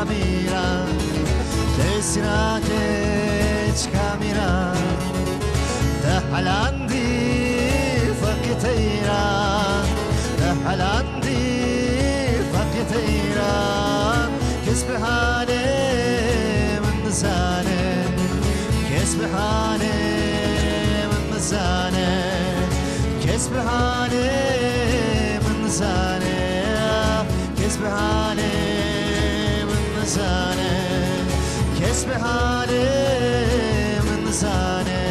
kamira Tesirate kamira Da halandi fakiteira Da halandi fakiteira Kesbe hale min zane Kesbe hale min zane Kesbe hale min zane Kesbe hale min zane Kesbe hale min zane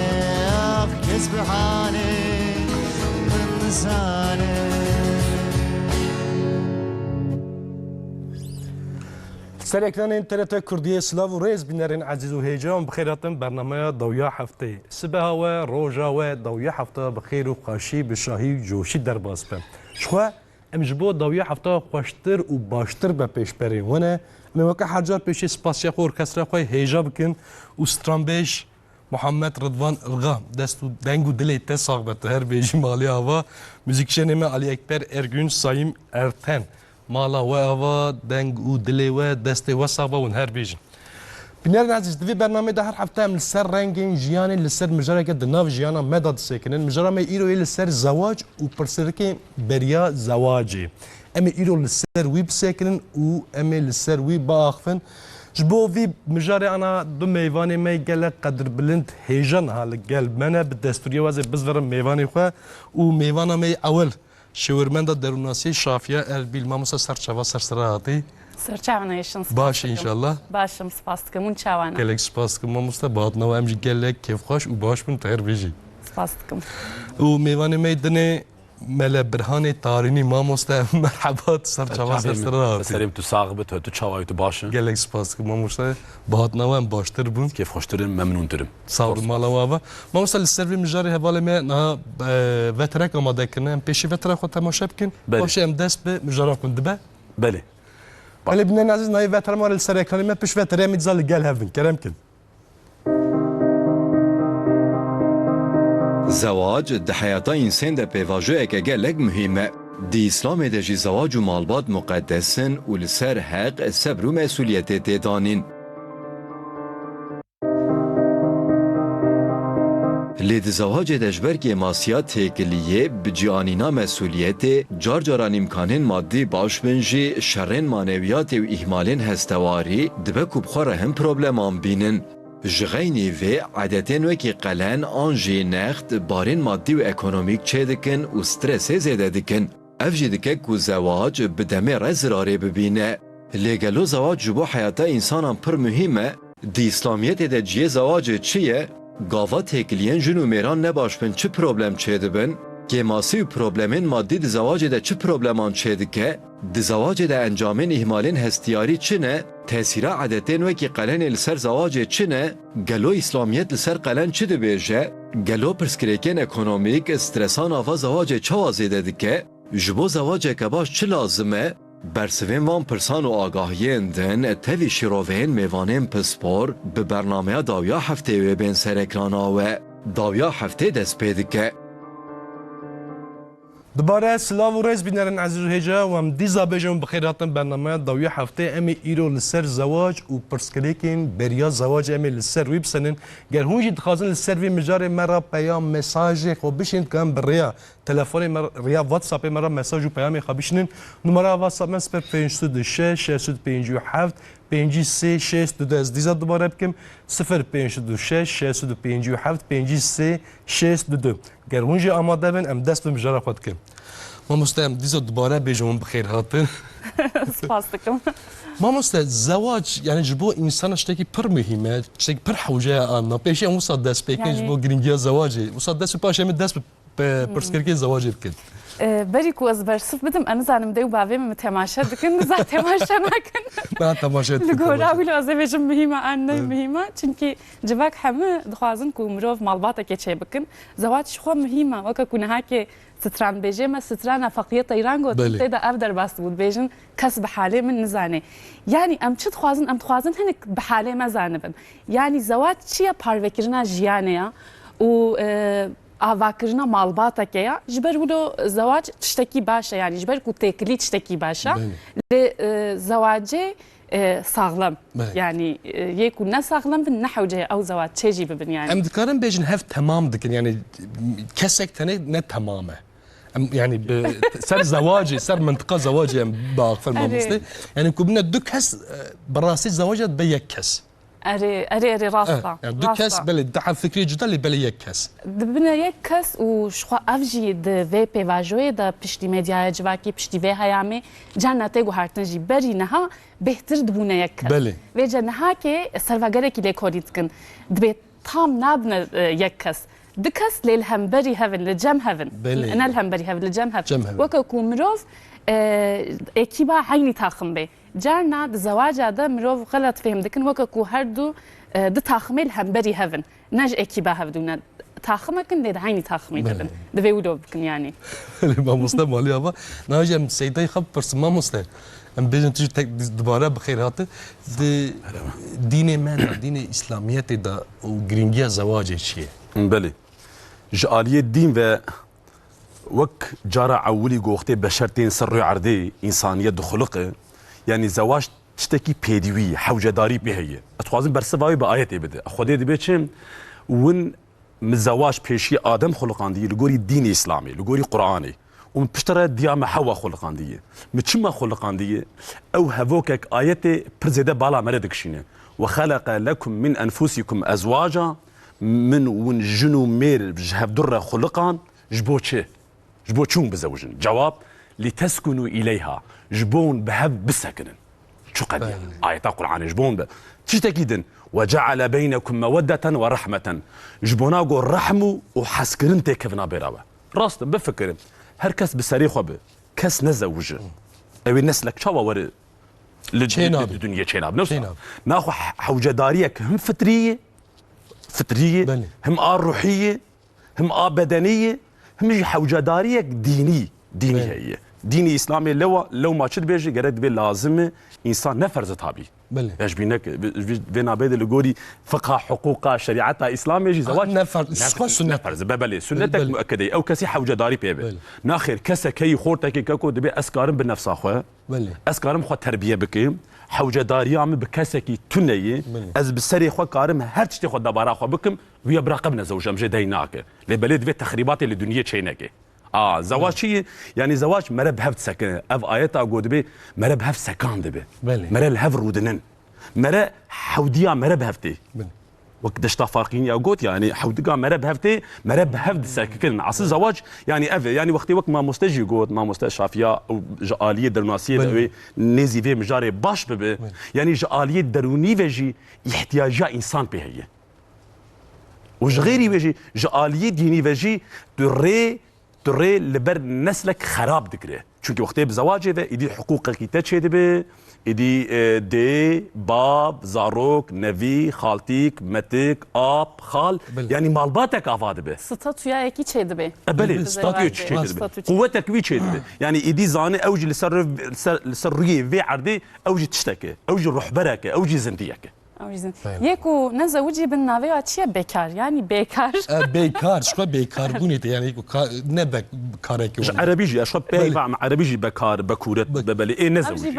Kesbe hale min zane سرکلان اینترنت کردی سلاو و ریز بینرین عزیز و هیجان بخیراتن برنامه دویا هفته سبه و روژا و دویا هفته بخیر و خوشی بشاهی جوشی در باز بم شخوا امجبو دویا هفته خوشتر و باشتر به پیش بریم ونه موقع حجار پیش سپاسیا خور کسرا خواه هیجا بکن و سترامبیش محمد رضوان الغا دست و دنگ و دلی تساق بته هر بیجی مالی آوا موزیکشن ما علی اکبر ارگون سایم ارتن مالا و آوا دنگ و دلی و دست و صابا و هر بیجی بینرن عزیز دوی برنامه ده هر هفته هم لسر رنگین جیانی لسر مجرا که دناو جیانا مداد سکنن مجرا می ایرو لسر زواج و پرسرکه بریا زواجی امی ایرو لسر وی بسکنن و امی لسر وی باخفن جبو وی مجرا انا دو میوانی می گله قدر بلند هیجان حال قلب منه بدستوری واسه بزرم میوانی خو و میوانا می اول شورمنده دروناسی شافیا البیل ماموسا سرچوا سرسراتی سرچاوانا یشن باش انشالله باشم سپاس دکم چاوانا گلک سپاس دکم ماموستا بعد نو امجی گلک کیف خوش و باش من تغیر بیجی سپاس دکم و میوان میدنه ملا برهان تارینی ماموستا مرحبات سرچوا سرسراتی سریم تو ساق تو چاوای تو باشن گلک سپاس دکم ماموستا بعد نو ام باشتر بون کیف خوشترم ممنونترم صاحب مالا وابا ماموستا لسروی مجاری حواله ما نه وترک آماده کنم پیشی وترک خود تماشا بکن باشه ام دست به مجارا کن دبه بله ولی بنان عزیز نای وتر مال سر اکرانی پیش وتر میذال گل هفن کرم کن زواج ده حیاتا انسان ده پیواجو اکه گلک مهمه دی اسلام ده جی زواج و مالبات مقدسن و لسر حق صبر و مسئولیت تیدانین لید زواج دجبر که ماسیات تکلیه بجیانینا مسئولیت جار جاران امکانین مادی باش بنجی شرین مانویات و احمالین هستواری دبه کبخوره هم پروبلمان بینن جغینی و عادتین وکی قلن آنجی نخت بارین مادی و اکونومیک چه دکن و سترس زیده دکن افجی دکه که زواج بدمه رزراره ببینه لگلو زواج جبو حیاتا انسانان پر مهمه دی اسلامیت ده جیه زواج چیه؟ گاوا تکلین جنو میران نباش بن چه پروبلم چه دبن که ماسی و پروبلمین مادی دزواج ده چه پروبلمان چه دکه دزواج ده انجامین احمالین هستیاری چنه تأثیر عادتین وکی قلن لسر زواج چنه گلو اسلامیت لسر قلن چه دبیجه گلو پرسکریکن اکونومیک استرسان آوا زواج چه وازیده دکه جبو زواج که باش چه لازمه برسوین وان پرسان و آگاهیین دن تاوی شیروین میوانین پسپور به برنامه داویا هفته و بین سر اکرانا و داویا هفته دست پیدکه دوباره سلاو و ریز بینرن عزیز و هیجا و هم دیزا بیجم بخیراتن برنامه دویا هفته امی ایرو لسر زواج و پرسکلیکین بریا زواج امی لسر وی بسنن گر هونجی دخوازن لسر وی مجار مرا پیام مساج خو بشین کم بریا تلفن ریا واتساپ مرا مساج و پیام خو بشینن نمره واتساپ من 0526 657 5362 از دیزا دوباره بکم 0526 657 5362 گر هونجی آماده بین ام دست به مجار خود کن ما مستهم دیزا دوباره بیجم بخیر هاتن سپاس دکم ما مست زواج يعني جبو انسان اشتكي پر مهمه اشتكي پر حوجه انا بيشي مصاد دست بيكن جبو گرینگیا زواجي مصاد دست باشه من دست پرسکرکی زواجي بكن بری کو از برسف بدم انا زانم دیو باوی من تماشا دکن زا تماشا نکن ben تماشا لگورا ویلو از بیجم مهمه انه مهمه چونکی جواک همه دخوازن کو مروف مالباتا که چه بکن زواج خو مهمه وکا کنها که ستران بیجه ما ستران افقیت ایران گفت تیدا افدر باست بود بیجن کس به حاله من نزانه یعنی ام چه خوازن ام خوازن هنک به حاله ما زانبن یعنی زواج چیه پاروکرنا جیانه و آواکرنا مالباتا که جبر ولو زواج تشتكي باشا يعني جبر كو تكلي تشتكي باشا لزواجه ساغلم بله. يعني يكو نساغلم بن نحوجه او زواج تشي ببن يعني ام دكارن بيجن هف تمام دكن يعني كسك تنه نه تمامه يعني سر زواجي سر منطقه زواجي باغفر ما مستي يعني كنا دو كس براسي زواجه بيكس اري راسطه يعني دو كس بل دحل فكري جدا اللي بل يكس دبنا يكس وشخوا افجي د في بي واجوي د بشتي ميديا جواكي بشتي في هيامي جانا تيغو هارتنجي بري نها بهتر دبونا يكس بله وجه نها كي سرواغري لي كوريتكن دبي تام نابنا يكس دكس للهمبري هافن لجم هافن انا الهمبري هافن لجم هافن وكو مروف اكيبا عيني تاخم بي جارنا د زواج هذا مروف غلط فهم دكن وكو هردو د تاخمي الهمبري هافن نج اكيبا هافدونا تاخمكن دد عيني تاخمي هافن دبي ودو بكن يعني ما مسلم مالي ابا ناجم سيدي خب بس ما مسلم ام بيجن تجي دوباره بخيرات دين من دين اسلاميت دا وغرينجيا زواج شيء بله جالية الدين و وك جارة عولي قوختي بشرتين سر عردي إنسانية دخلقه يعني زواج تشتكي بيدوي حوجة داري بهي اتخوازن برسواوي بآيات بده أخوذي دي بيتشم ون مزواج بيشي آدم خلقان دي لقوري دين إسلامي لقوري قرآني ومن بشترى ديامة حوا خلقان دي متشما خلقان دي أو هفوكك آياتي برزيدة بالا مردكشينه وخلق لكم من أنفسكم أزواجا من ون جنو مير جهب درة خلقان جبو شون بزوجن جواب لتسكنوا إليها جبون بهب بسكنن شو قد آيات القرآن جبون تشتكيدن وجعل بينكم مودة ورحمة جبونا قول رحمو وحسكرن تكفنا بيراوة راست بفكر هركس بسريخ به كس نزوج او نسلك شوا ور الدنيا تشيناب نفسها ناخو حوجداريك هم فطريه هم روحيه هم بدنيه هم حوجداريك ديني هي ديني اسلامي لو ما شد بيجي قرد بي لازم انسان نفرز طابي ايش بينك بينا بيد اللي فقه حقوق شريعتها اسلامي يجي زواج نفرز ببلي سنتك مؤكده او كسي حوجداري بيبي ناخر كسا كي خورتك كاكو دبي اسكارم بالنفس اخو اسكارم خو تربيه بكي حوجداري عم بكسكي تنيه از بسري خو كارم هر تشتي خو دبارا خو بكم ويا براقبنا زوجه مجديناك لبلد في تخريبات اللي دنيا تشينك زواج شيء يعني زواج مرة بهفت سكن اف ايتا قود بي مرة بهفت سكان دبي مرة الهف رودنن مرة حوديا مرة بهفتي وقدش تفارقين يا قوت يعني حوديا مرة بهفتي مرة بهفت سكن عصر زواج يعني اف يعني وقتي وقت ما مستجي قوت ما مستشافيا او جاليه دروناسيه نزي في مجاري باش ببي يعني جاليه دروني وجي احتياجها انسان بهي وش غيري وجي جاليه ديني وجي تري لبر نسلك خراب دكره چونكي وقتي بزواجه ده يدي حقوقك تشهد به يدي دي باب زاروك نبي خالتيك متك اب خال يعني مالباتك افاد به ستاتو يا اكيد تشهد به بلي ستاتو تشهد به قوتك وي تشهد به يعني يدي زاني اوجي لسريه في عردي اوجي تشتكي اوجي روح بركه اوجي زنديك يكو نزوجي بالنافي واتشي بيكار يعني بيكار شو بيكار بونيت يعني نبك كارك عربيجي اشرب بيع عربيجي بكار بكورت ببلي ايه نزوجي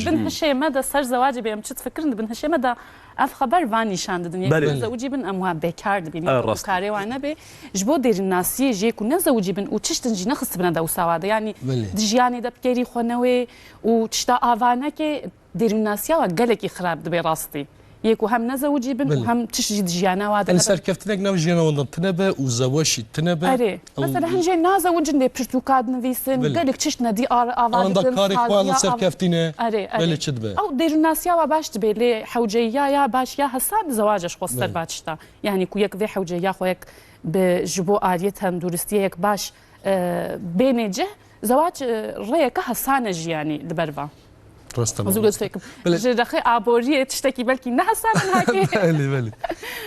بن هالشيء مدى صار زواجي بيم تشت فكرن بن هالشيء مدى اف خبر فاني شان الدنيا نزوجي بن امها بيكار بيني كاري وانا بي جبو دير الناس يجي يكون نزوجي بن وتشتنجي نخص بنا دوسا يعني دجياني دبكيري خنوي وتشتا افانك ديروناسيا وقالك خراب دبي راستي يكو هم نزوجي بن وهم تشجي دجيانا وهذا انا سر كفتنك نوجينا ولا تنبه وزواج تنبه اري مثلا هنجي نازوج ندي برتقاد نفيسن قالك تشتنا دي افاد انا كاري خوانا سر كفتينه بل تشدبه او ديروناسيا وباش تبي لي حوجيا يا باش يا حساد زواجش خصت باتشتا يعني كو يك ذي حوجيا خويك بجبو آليتهم دورستيك باش بينجه زواج ريك حسانج يعني دبربا رستم جرخي عبوريه تشتكي بلكي نحسن هيك بلي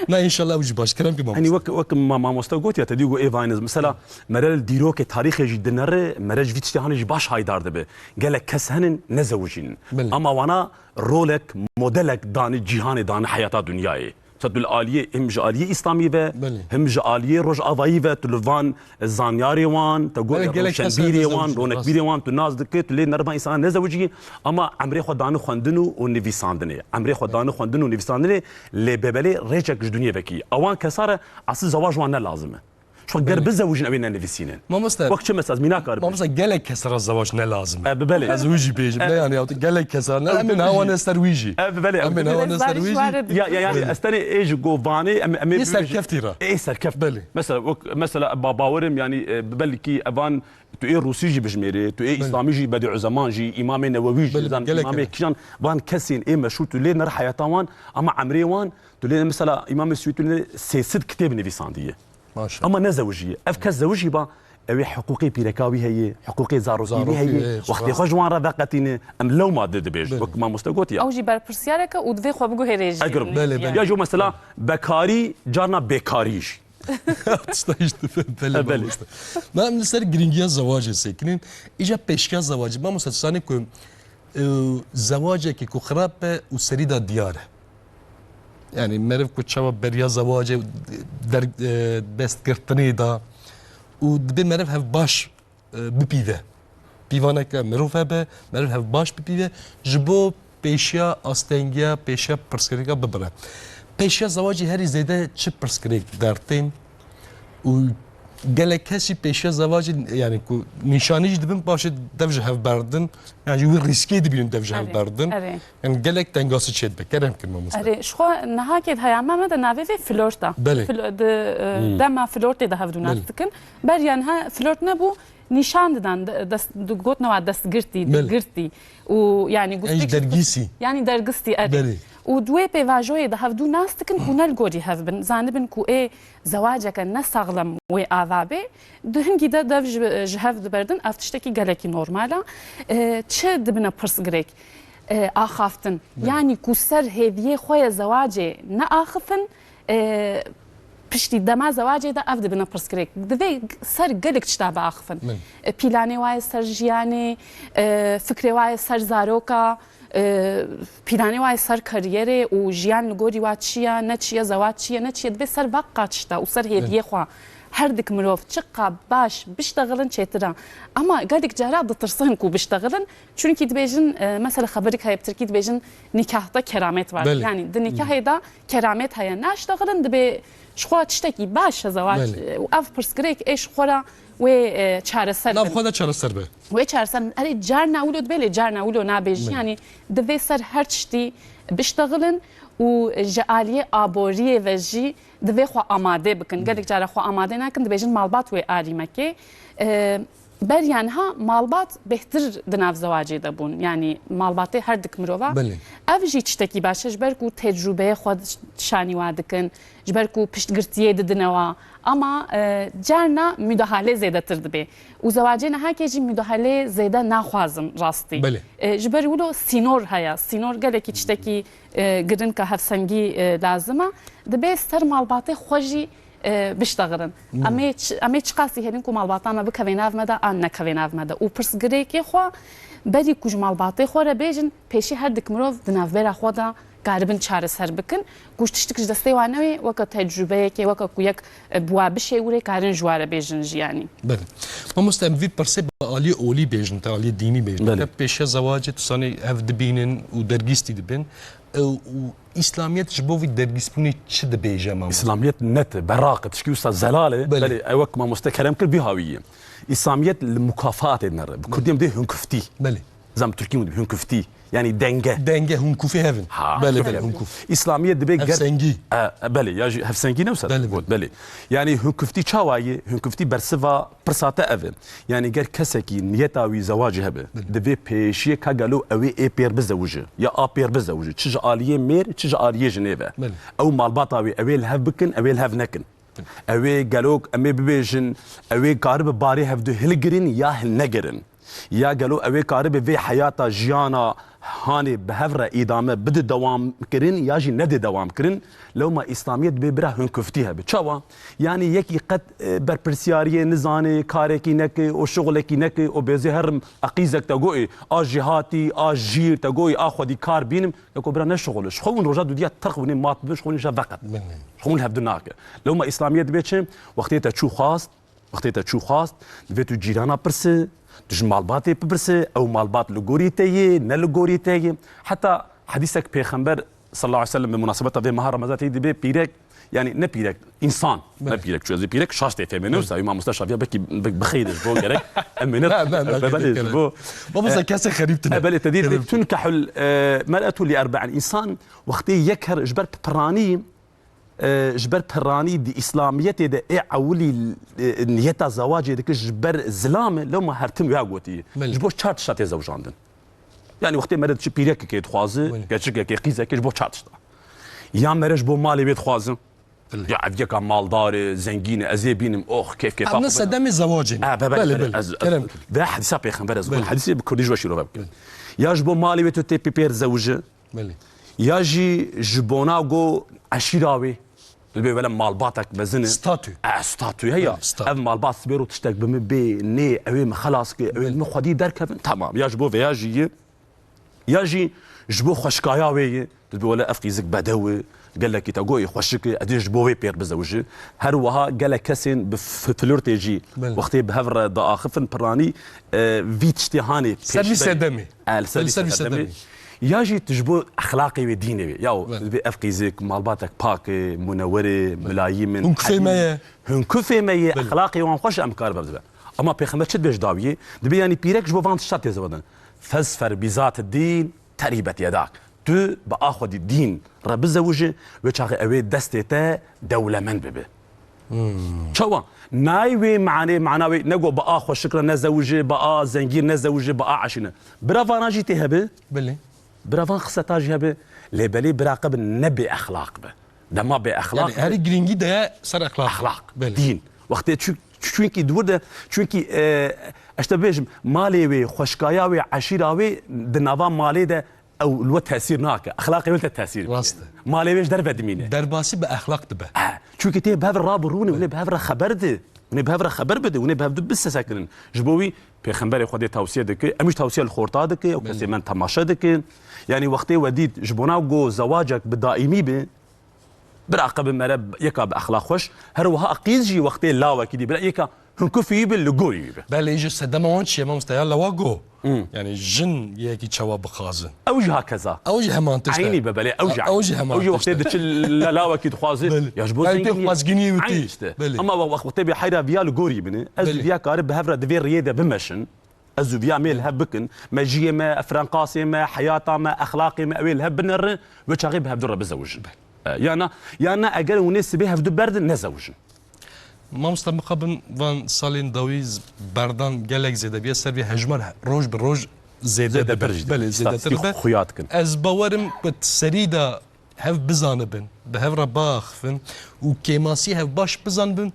لا ان شاء الله وجه باش كلام كما يعني وك ما مستوقوت يا تديغو ايفاينز مثلا مرال ديروك تاريخ جدنر مرج فيتشتي هانج باش هاي دار دبه قالك كسهن نزوجين اما وانا رولك موديلك دان جهان دان حياه دنياي صد الآلية هم جالية إسلامية بله. هم جالية روج أضايفة تلفان الزانياري وان بله، تقول قالك شنبيري أسر وان نزوجي. رونك بيري وان تناز دكت اللي نربا إنسان نزوجي أما عمري خدانو خندنو ونفيساندني عمري خدانو خندنو ونفيساندني اللي ببلي ريجك جدنيا بكي أوان كسارة أصل زواج وانا لازمه شو قرب الزوج نبينا نفسينا ما مستر وقت شو مساز مينا كارب ما مستر قالك كسر الزواج نه لازم ببلي زوجي بيجي لا يعني قالك كسر لا من هوا نسترويجي ببلي من هوا نسترويجي يا يعني استني ايش جوفاني ام يسر كفتيرة ايه سركف بله. مثلا باورم يعني ببلي كي ابان تو ايه روسيجي بجميري تو ايه اسلاميجي بدي عزمانجي امام نوويجي بله، قالك امام كيان بان كسين ايه مشو تو لي نر حياتوان اما عمري وان تو لي مثلا امام سويتو سيسد كتاب نفيسانديه ما شاء الله اما نزوجيه افكا زوجي با اوي حقوقي بيركاوي هي حقوقي زاروكي هي وقت خوجوان رذاقتين ام لو ما دد بيج وك ما مستقوتيا او جی بر پرسیارک و دوی خو بگو هریج اقرب بله، بله. يا جو مثلا بكاري جارنا بكاريش تستايش بله بله. ما من سر گرینگی زواج سکنین ایجا پیشکش زواج ما مستثانی که زواج که خراب و سریدا دیاره يعني مرف كنت شباب بريا زواج در بست كرتني دا ودبي مرف هف باش ببيده بيوانا که مروف هبه مرف هف باش ببيده جبو پیشیا آستنگیا پیشیا پرسکریکا ببره پیشیا زواجی هری زیده چه پرسکریک دارتین و گله کسی پیشیا زواج يعني کو نشانیش دبن باشه دفج هف بردن يعني جو ریسکی دبین دفج هف بردن يعني گله تنگاسی چید بکرم که ما مستر اره شخو نها که های اما مده نوی فلورتا بله. دما فلورتی ده هفدو نستکن بر یعنی ها فلورت نبو نشان دادن دست گوت نوع دست گرتی گرتی و يعني ايش درگیسی يعني درگستی اره بله. و دوی پیواژوی ده هفدو نستکن کنال گوری هفبن زانبن کو ای زواجك نسغلم و آذابه دهنگی ده دف جهف دبردن افتشتکی گلکی نورمالا چه دبنا پرس گریک آخافتن يعني كسر هذه خويا زواجي نآخفن پشتی دما زواجی ده افد بنا پرسکریک دوی سر گلک چتا با آخفن پیلانی وای سر جیانی فکری وای سر زاروکا پیلانی وای سر کاریره و جیان لگوری وای چیا نه چیا زواج چیا نه چیا دوی سر وقت چتا و سر هدیه خوا هر دک مروف چقا باش بيشتغلن چترا اما قالك جارا بترسهن كو بيشتغلن چونكي دبيجن مثلا خبرك هاي بتركي دبيجن نكاحتا كرامات var يعني د نكاح دا كرامات هيا ناشتغلن دبي شخوا تشتكي باش زواج واف برسكريك ايش خورا و چارسر لا خدا چارسر به و چارسر اري جارنا ولود بله جارنا ولو نابيج يعني دبي سر هر تشتي بيشتغلن و جاليه ابوريه وجي دوی خو آماده بکن گرگ جاره خو آماده نکن دبیجن مالبات و آریمکی بریان ها مالبات بهتر دناف زواجی دبون یعنی مالبات هر دک مروه اوجی چتکی باشه جبر کو تجربه خود شانی وادکن جبر کو پشت گرتیه ددنوا اما جارنا müdahale زیاده تر دبی و زواجی نه ها کی müdahale زیاده نخوازم راستی جبر ولو سینور هيا سینور گلکی چتکی گرن که هفسنگی لازمه دبی سر مالبات خوجی بيشتغلن امي تشقاسي هلين كو مالباطا ما بكويناف مدا ان نكويناف مدا و برس غريكي خو بدي كوج مالباطي خو بيجن بيشي هردك مروف دناف بيرا خودا قاربن چاره سر بکن گوش تشتکش دسته وانوی وقت تجربه که وقت کویک بوا بشه وره کارن جواره بیجن جیانی بله ما مستم وی پرسه عالی اولی بیجن تا عالی دینی بیجن پیش زواج تسانی اف دبینن و درگیستی دبن و اسلامیت جبوی درگیسپونی چه دبیجه ما اسلامیت نت براقه تشكي استاذ زلاله بله اوك ما مستكرم كل بهاويه اسلامیت المكافآت نر كرديم ده هنكفتي بله زعما تركيم ده هنكفتي يعني دنگه هنكوفي هفن بله بله هنكوف اسلامیت دبي هفسنگی بله يا هفسنگی نوسد بله يعني هنكفتي چاواي هنكفتي برسوا برساته اف يعني غير كسكي نيتاوي زواج هبه دبي بيشي كاغالو اوي اي بير بزوجه يا ا بير بزوجه تشج اليه مير تشج اليه جنيفه او مالباطاوي اوي الهبكن اوي الهفنكن اوي قالوك امي ببيجن اوي قارب باري هفدو هلجرين يا هلنجرن يا قالوا اوي قارب في حياته جيانا هاني بهفرة إدامة بده دوام كرين ياجي ندي دوام كرين لو ما إسلامية ببرا هنكفتيها بتشوا يعني يكي قد بربرسيارية نزاني كاركي نكي أو شغلكي نكي أو بيزي هرم أقيزك تقوي جهاتي جير تقوي أخذي كار بينم يكو برا نشغلش خون رجال دوديا ترخوني مات بش خوني جا فقط خون هفدناك لو ما إسلامية بيتشم وقتها تشو خاص دفيتو جيرانا برسي تج مالباتي ببرسي او مالبات لغوريتي نلغوريتي حتى حديثك بيغمبر صلى الله عليه وسلم بمناسبه في مهار رمضان دي بيرك يعني نبيرك انسان نبيرك شو زي بيرك شاشتي فيمينو سا امام مستشفى بكي بخير بو غيرك امنت بو بابا كاسه خريبتنا بل تدير تنكح المراه لاربع انسان وقتي يكهر جبر براني جبر براني دي اسلاميتي دي عولي نيتا زواجي ديك جبر زلامه لو ما هرتم ياغوتي جبو شات شات زوجاندن يعني وقت مرد شي بيرك كي تخوازي كاتشك كي قيزه كي جبو شات يا مرج بو مالي بيت خوازن يا عفيك مالدار زنجين ازيبين اخ كيف انا صدام الزواج بله ده حديث پیغمبر از حديث بكردي جوشي رو بك يا جبو مالي بيت تي بيبر زوجه يا جي جبونا جو عشيراوي البي ولا مالباتك بزنه ستاتو هي مالبات سبيرو تشتاق بمبي ني اوي خلاص كي اوي مخدي دركب تمام يا جبو يا جي جبو خشكاياوي البي ولا افقيزك بدوي قال لك تقوي خوشك ادي جبوي بير بزوجي هروها قال لك كسن بفلورتيجي وقتي بهفر ضا خفن براني فيتشتي هاني سيرفيس دمي سيرفيس دمي ياجي تجبو اخلاقي وديني ياو افقيزك مالباتك باكي منوري ملايين هنكفي ماي اخلاقي وان خوش امكار بزبا اما بيخمر تشد بيش داويه دبي يعني بيرك جبو فانت شات يزودن فسفر بذات الدين تريبت يداك تو باخذ الدين رب زوجي وشاغي اوي دستيتا دوله من ببه شوا نايوي معناوي نقو باخذ شكرا نزوجي با زنجير نزوجي با عشنا برافاناجي تهبه بلي برافان خصتاجي هبه لبلي براقب نبي اخلاق به ده ما باخلاق يعني هاري جرينجي ده صار اخلاق دين وقت چونكي دورده چونكي اشتبهش مالي خوشكاياوي عشيراوي دنافا مالي ده او الو تاثير ناك اخلاقي ولا تاثير واسطه مالي باش درب دمينه درباسي باخلاق دبه چونكي تي بهذا رابروني ولا بهذا خبر ده وني بهذا خبر بده وني بهذا بس ساكن جبوي پیغمبر خدي توصيه دك امش توصيه الخورطه دك او كسي من تماشا دك يعني وقتي وديت جبونا جو زواجك بدائمي به براقب مرب يكا باخلاق خوش هروها اقيزجي وقتي لاوا كدي بلا يكا هنكفي باللغوري بله يجي صدمونش يا مستيا لواغو يعني جن يكي تشوا بخازن اوجه هكذا اوجه منطقه عيني ببلي اوجه وقت دش لاوا كي تخازي يجبو مازغني وتي اما وقت بي حيره فيا لغوري بني از فيا قارب بهفره دفير ريده بمشن از فيا ميل هبكن ماجيه ما افرنقاسي ما حياته ما اخلاقي ما اويل هبنر وتشغيب هبدر بزوج يانا اجل ونس بها في برد نزوج ما مستمقبن وان سالين دويز بردان جالك زيدا بيا سربي هجمر روج بالروج زيدا بل زيدا خوياتكن از باورم بتسريدا هف بزانبن بهف رباخ فن وكيماسي هف باش بزانبن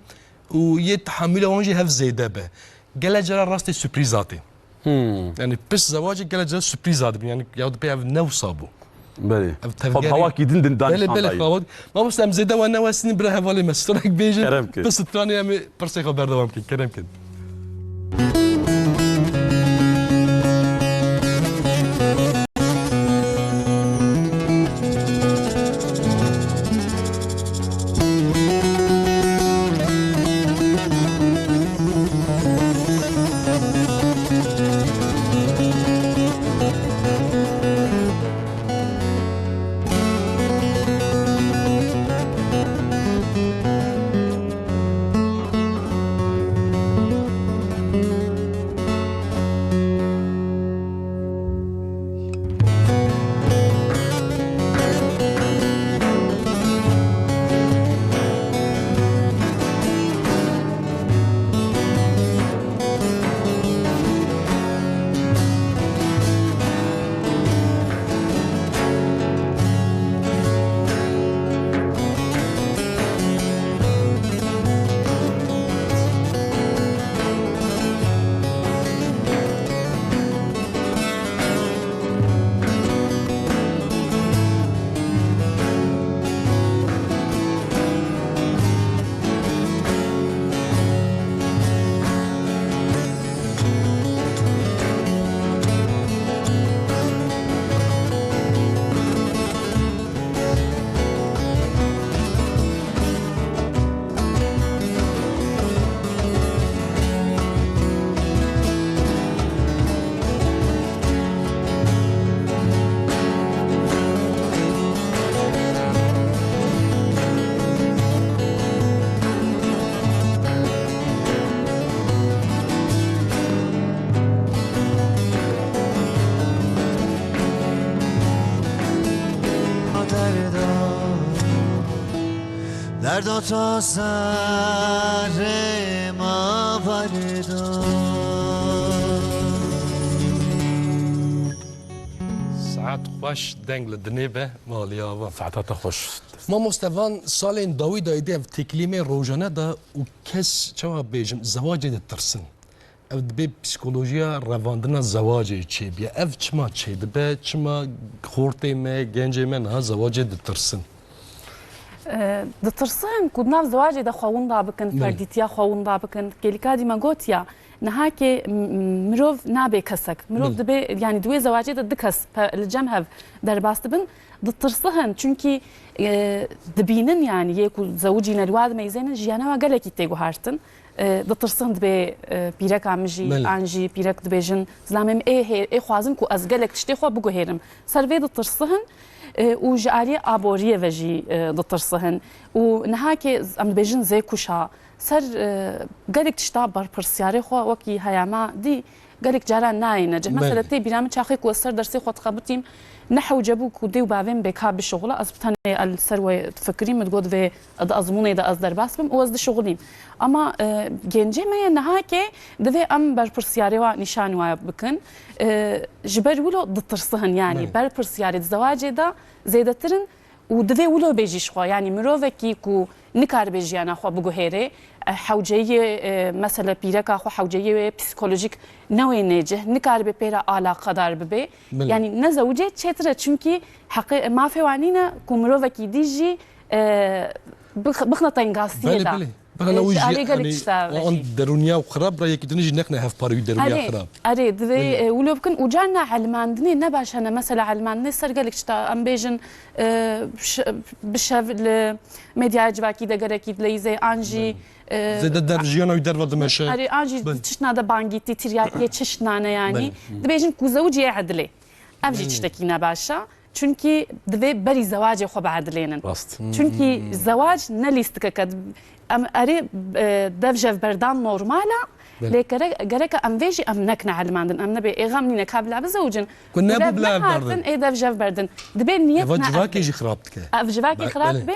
ويتحمل وانجي هف زيدا به جالك جرا راستي سوربريزاتي يعني بس زواجي جالك جرا سوربريزات يعني ياود بي هف نو صابو بله خب هواكي دندن دانش بله خواود ما بستم زيدا وانا واسني بره حوالی مسترک بیجه بس ترانی همی پرسی خبر دوام کن کرم کن بردار درد و تا سر ما بردار ساعت خوش دنگ لدنه به مالیا و ساعتها خوش ما مستوان سال این داوی دایده تکلیم روزانه دا و کس چه بیجم زواج ده ترسن او دبی پسیکولوژیا رواندنا زواج چی بیا او چما چی دبی چما خورتی ما گنجی من ها زواج ده ترسن دترسن كودنا زواجي دا خواون دا بكن فرديتيا خواون دا بكن كيليكادي ما قوتيا نهاكي مروف نابي كسك مروف دبي يعني دوي زواجي دا دكس الجمهف درباست بن دترسهن چونكي دبينن يعني يكو زوجي نرواد ميزين جيانا وقالكي تيغو هارتن دترسهن دبي بيرك عمجي عنجي بيرك دبيجن زلامم ايه خوازم كو از قالك تشتي خوا بقو هيرم سرفي دترسهن وجاري ابوريه وجي دترسهن ونهاكي ام بيجن زي كوشا سر قالك تشتا بر برسياري خو وكي هياما دي قالك جارا ناين جه مثلا تي بيرام تشاخي كو سر درسي خو تخبطيم نحو جابو كودي وبعدين بكا بالشغل ازبطني السروي تفكري متقود في ازمونه دا از درباسم او از شغلين اما جنجي ما نهاكي دفي ام بر برسياري وا نشان وا بكن جبر ولو دترسهن يعني بر برسياري الزواج دا زيدترن ودفي ولو بيجيش خو يعني مروفكي كو نكار بيجيانا خو بغوهيري حوجيه مثلا بيركا خو حوجيه بسيكولوجيك نوي نجه نكار بيرا علاقه دار ببي يعني نزوجه تشتره چونكي حق ما في وانينا كو مروفكي ديجي بخنا تنغاسيه دا بلا وجه يعني درونيا وخراب رايك دنيج نحن هاف باري درونيا خراب اريد ذي ولو بكن وجانا علماندني نباش انا مثلا علماندني سرقلك شتا ام بيجن بشاف الميديا جواكي دغركي ليزي انجي زي درجيانا يدر ودمشا اري انجي تشنا دا بانجيتي ترياكي تشنا يعني دبيجن كو زوجي عدلي افجي تشتكي نباشا چونكي دبي بري زواج خو بعدلينن چونكي زواج نليستك ام اري دفجف بردان نورمالا لكرك ام فيجي ام نكنا علماندن ام نبي اغامني نكابلا بزوجن كنا بلا بردن اي دفجف بردن دبي نيتنا جواك يجي خرابتك جواك خراب بي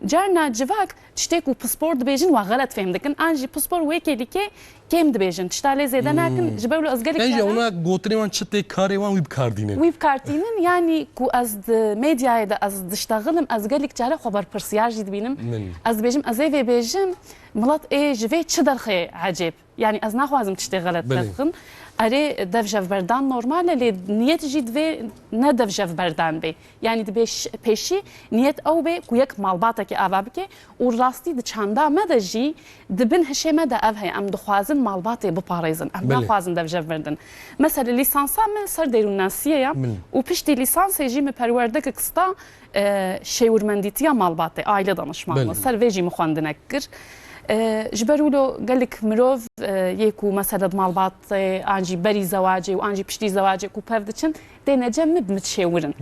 جارنا جواك تشتكو باسبور دبيجن وغلط فهمدكن انجي باسبور ويكي ليكي كيم دبيجن تشتالي زيدا ناكن جبلو ازغلك انجي هنا قوتري وان تشتي كاري وان ويب كاردينن ويب كاردينن يعني كو از ميديا دا از دشتغلم ازغلك جاره خبر برسياج دبينم از بيجم ازي في بيجم ملات اي جوي تشدرخي عجيب يعني از ناخوازم تشتي غلط تخن اري دفجف بردان نورمال لي نيت جيد في ندفجف بردان بي يعني دبيش بيشي نيت او بي كويك مالباتك ابابك وراستي د چاندا مدجي دبن هشيمه دا افهي ام دخوازن مالباتي بباريزن ام ناخوازن دفجف بردن مثلا ليسانسا من سر ديروناسيه و بيشتي ليسانس يجي مپروردك قستا شيورمنديتيا مالباتي عائله danışmanlığı سر فيجي مخواندنكر جبرولو قالك مروف يكو مثلا مالبات انجي بري زواجي وانجي بشتي زواجي كو بفدچن دينا جم بمتشاورن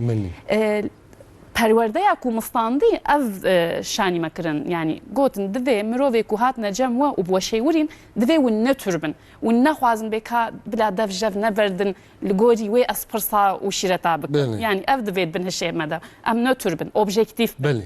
پرورده يكو مستاندي اف شاني مكرن يعني قوتن دفي مروف يكو هات نجم و بوشيورين دفي ونتربن ونخوازن بكا بلا دف جف نبردن لغوري وي اسبرسا وشيرتا بك يعني اف دفي بن هالشيء مدى ام نتربن اوبجيكتيف بلي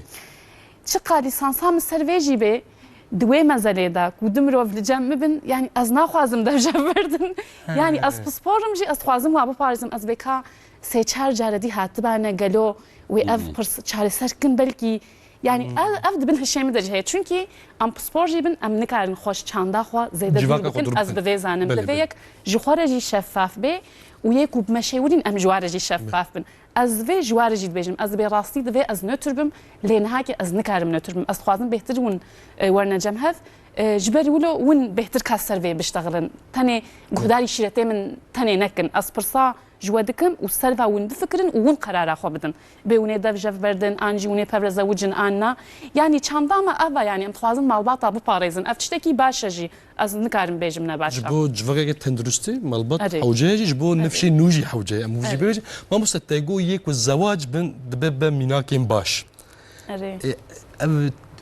شقا ليسانسا من سرفيجي بي دوي مزالي دا كودمرو في الجام بن يعني از ناخوازم دا جبردن يعني از باسبورم جي از خوازم و بارزم از بكا سي چار جاردي هاتبانا قالو وي اف برس چار سركن بلكي يعني اف دبن هشيم دا جهه چونكي ام باسبور جيبن ام نكارن خوش چاندا خو زيد بكن از بويزانم لفيك جوخرجي شفاف بي ويكو بمشاورين ام جوارجي شفاف بن از في جوارجي دبيجم از بي راستي دبي از نوتربم لين هاكي از نكارم نوتربم از خوازم بهتر ون ورنا جمهف جبري ولو ون بهتر كاسر في بيشتغلن تاني قهداري شيرتي من تاني نكن از برصا جوادكن والسلفا ون بفكرن ون قرار اخو بدن بيوني دفجف بردن انجي وني ببرز وجن انا يعني چانداما افا يعني ام خوازم مالباتا بو باريزن افتشتكي باشجي از نكارم بيجم نباشا جبو جوغا تندرستي مالبات حوجاجي جبو نفشي نوجي حوجاي موجي بيجي ما مستتاغو يك الزواج بن دبب ميناكين باش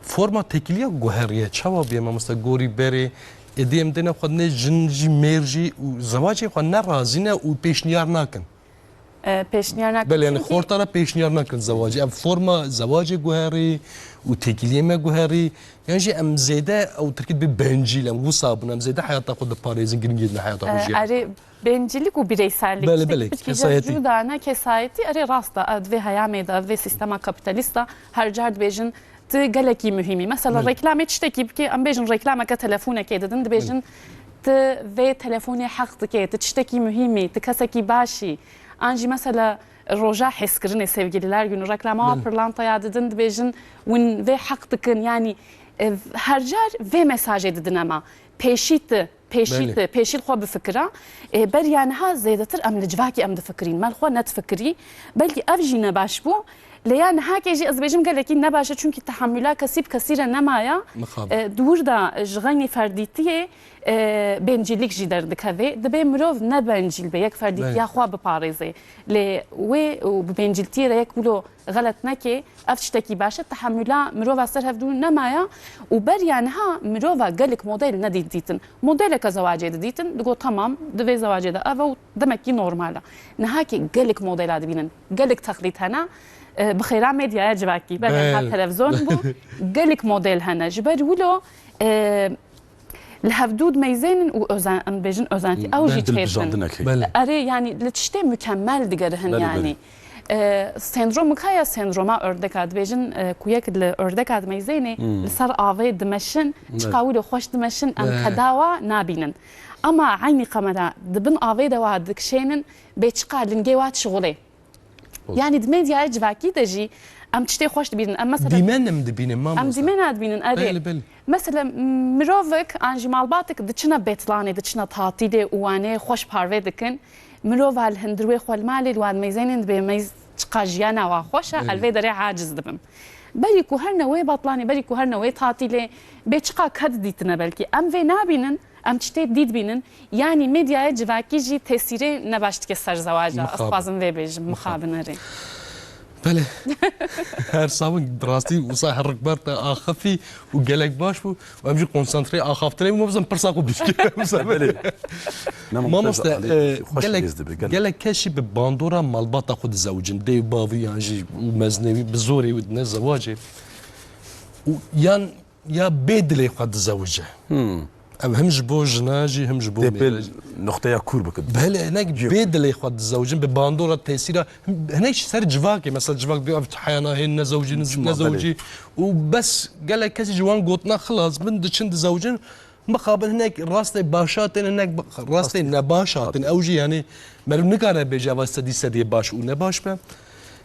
فرما تكليا جوهريه چاوا بيما مستغوري بري اديم دنا خدنه جنجي ميرجي وزواجي خو نرازينه و پیشنيار ناكن پیشنیار نکن. بله یعنی خورتانا پیشنیار نکن زواجی ام فرما زواج گوهری و تکلیه گوهری یعنی ام زیده او ترکید به بنجیل ام وصابون ام زیده حیاتا خود پاریزین گرینگید نه حیاتا خوشی اره bencillik و bireysellik. Bəli, kesayeti. Cudana kesayeti are rasta ad ve hayame da ve sistema kapitalista her card bejin te geleki mühimi. Mesela reklam etişteki ki am bejin reklama ka telefona ke dedin de bejin te ve telefoni haqqı ke etişteki mühimi te kasaki başı. Anji mesela roja heskirine sevgililer günü reklama pırlantaya dedin de bejin win ve haqqıkın yani her car ve mesaj edin ama peşit پیشیل خو بفکره بر یعنی ها زیادتر ام لجواکی ام دفکرین مال خو نتفکری بلکه افجی نباش بو لیان ها کیجی از بیجم گلکی نباشه چون که تحملات کسیب کثیره نمایا دور دا جغنی فردیتیه بنجیلیک جی در دکوی دبی مروف نبنجیل به یک فردیتیا خو بپارزه لی و بنجیلتی را یک بلو غلط نکی افشتکی باشه تحملات مروف اثر هفدون نمایا و بر یعنی ها مروف گلک مدل ندید دیتن مدل که زواجه دیتن دگو تمام دوی زواجه ده او دمکی نورماله نهاکی گلک مدل بینن گلک تقلید هنا بخيرا ميديا جباكي بقى تلفزيون بو قالك موديل هنا جبر ولو الهفدود ميزين وأوزان بيجن أوزانتي أو جيت هيتن أري يعني لتشتي مكمل دقرهن يعني سندروم كايا سندروما أردكاد بيجن كويك الأردكاد ميزيني لصار آوي دمشن تقاولو خوش دمشن أم كداوا نابينن أما عيني قمرا دبن آوي دوا دكشينن بيتشقا لنجيوات شغلي يعني دميديا جواكي دجي ام تشتي خوش دبينن ام مثلا ديمان دبينن ما ام ديمان دبينن ادي مثلا مروفك انجي مالباتك دچنا بيتلاني دچنا تاتيدي واني خوش پارو دكن مروف الهندروي خول مالي واد ميزينن بميز تقاجيانا واخوشه الوي دري عاجز دبم بريكو هرنوي بطلاني بريكو هرنوي تاتيلي بيچقا كد ديتنا بلكي ام في نابينن ام تشتي دید بینن یعنی مدیا جواکی جی تاثیر نباشت که سر زواجه اصلا و بیج مخابن ری بله هر سامن دراستی وصاح الركبات اخفي وقالك باش وامجي كونسنتري اخافتري وما بزن برساقو بشكي ما مست قالك كاشي بباندورا مالباطا خد زوجن دي بافي يعني ومزنوي بزوري ودنا زواجي ويان يا بيدلي خد زوجه ام همش بو جناجي همش بو نقطه كور بكد بله هناك بيدلي خد زوجين بباندورا تاثيرها هناك سر جواكي مثلا جواك بيقف حيانا هن زوجين نزوجي وبس قال لك كاسي جوان قوتنا خلاص من دشند زوجين مقابل هناك راستي باشاتين هناك راستي نباشاتين اوجي يعني مرنكاره بجواز سدي باش ونباش به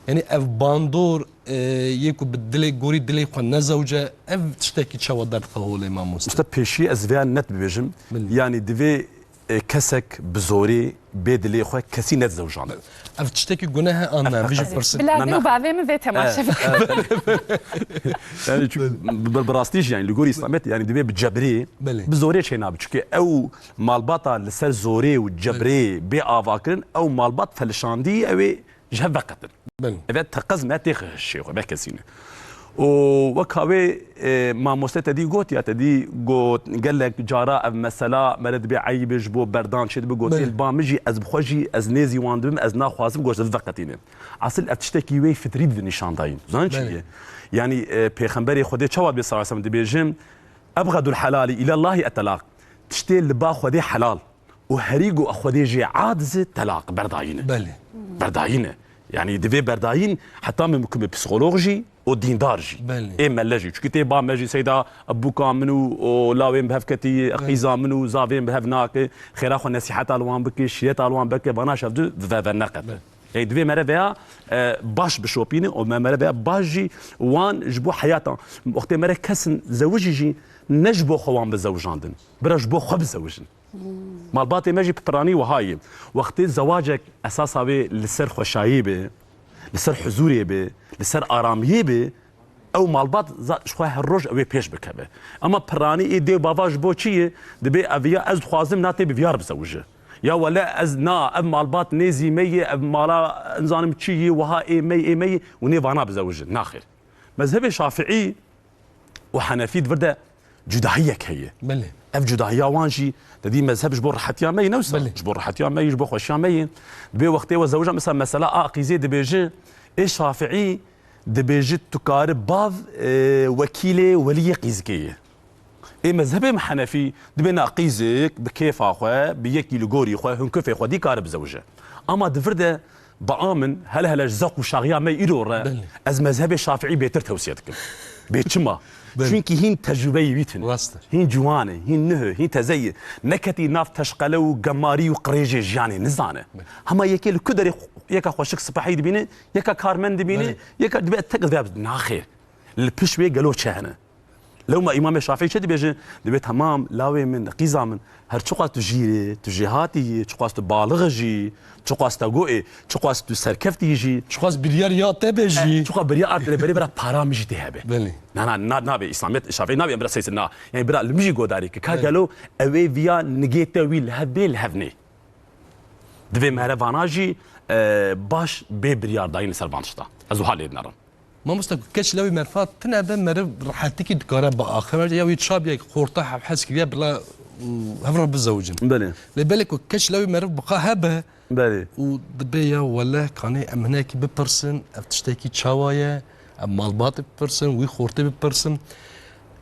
يعني اف باندور يكو بالدلي غوري دلي خو نزوجه اف تشتكي تشوا در قهول ما موسى است پیشی از ویان نت ببیجم یعنی دوی کسک بزوری بدلی خو کسی نت زوجانه اف تشتكي قناها انا بيجي برسل بلا وبعدين ما في تماشى يعني بالبراستيج يعني لغوري اسلامت يعني دوی بجبري بزوری چه ناب چونکه او مالباطا لسر زوری و جبري بي افاكرن او مالبات فلشاندي او جهه قتل إذا تقز ما تيخه الشيء وما كسينه وكاوي ما مستة دي قوت يا تدي قوت قال لك جراء مثلا مرد بعيب جبو بردان شد بقوت البامجي از بخوجي از نيزي واندم از ناخوازم قوت الفقتينه اصل اتشتكي وي فتريد في نشان داين زين شيء يعني بيغمبري خدي تشواد بي صلى الله عليه وسلم بيجم ابغض الحلال الى الله اتلاق تشتي اللي باخذ حلال وهريقو اخذ جي عادز تلاق برداينه برداينه يعني دفي برداين حتى من بسيكولوجي ودين دارجي اي ملاجي چونكي تي با ماجي سيدا ابوكا منو لاوين بهفكتي قيزا منو زافين بهفناك خيرا خو نصيحه الوان بك شيت الوان بك بنا شفدو فنقد اي دفي مرا باش بشوبيني او مرا باجي وان جبو حياته وقت مرا كسن زوجي نجبو خوان بزوجاندن برجبو خو بزوجن مالباتي ماجي بطراني وهاي وقت زواجك اساسا به لسر خوشايي به لسر حضوري به لسر اراميه به او مالبات شويه الروج او بيش بكبه اما براني ايدي بافاج بوچي دبي افيا از خوازم ناتي بفيار بزوجه يا ولا از نا اب مالبات نيزي مي اب مالا انزانم تشي وها اي مي وني فانا بزوجه ناخر مذهب الشافعي وحنفي ورده جداهيك هي بله اف جداهيه وانجي تدي مذهب جبر حتيا مي نوسا بله. جبر حتيا مي جبر خوشيا مي دبي وقتي وزوجها مثلا مساله قيزي دبيجي اي شافعي دبيجي تقارب بعض وكيله ولي قيزكيه اي مذهب حنفي دبينا قيزك بكيف اخو بيكي لغوري خو هن كيف اخو دي قارب زوجه اما دفرده بآمن هل زق وشاغيا ما يدور از مذهب الشافعي بيتر توصيتك بيتشما چونكي هين تجربه بيتن راسته هين جوانه هين نه هين تزي نكتي ناف تشقلو وقماري وقريجي جاني نزانه هما يكي الكدري يكا خوشك صباحي دبينه يكا كارمن دبينه يكا دبي تقذاب ناخي البشوي قالوا شهنه لو ما امام الشافعي شد بيجي دبي تمام لاوي من قيزا من هر چقاس تجيري تجيهاتي چقاس بالغجي چقاس تقوي چقاس سركفتي يجي شخص بريار يا تبجي چقا بريا بري برا بارامج تهبه بله نا نابي اسلاميت الشافعي نابي امر سيسنا يعني برا المجي غوداري كا قالوا اوي فيا نجيتا ويل هبل هفني دبي مهرفاناجي باش ببريار داين سربانشتا ازو حالي نرم ما مستك كش لوي مرفات تنبه مرب راحتك دكاره باخر يا ويتشاب يا خورطه حس كده بلا هفر بالزوجين بله لبالك كش لوي مرب بقى هبه بله ودبيا ولا كان ام هناك ببرسن افتشتكي تشاوايا ام مالبات ببرسن وي خورطه ببرسن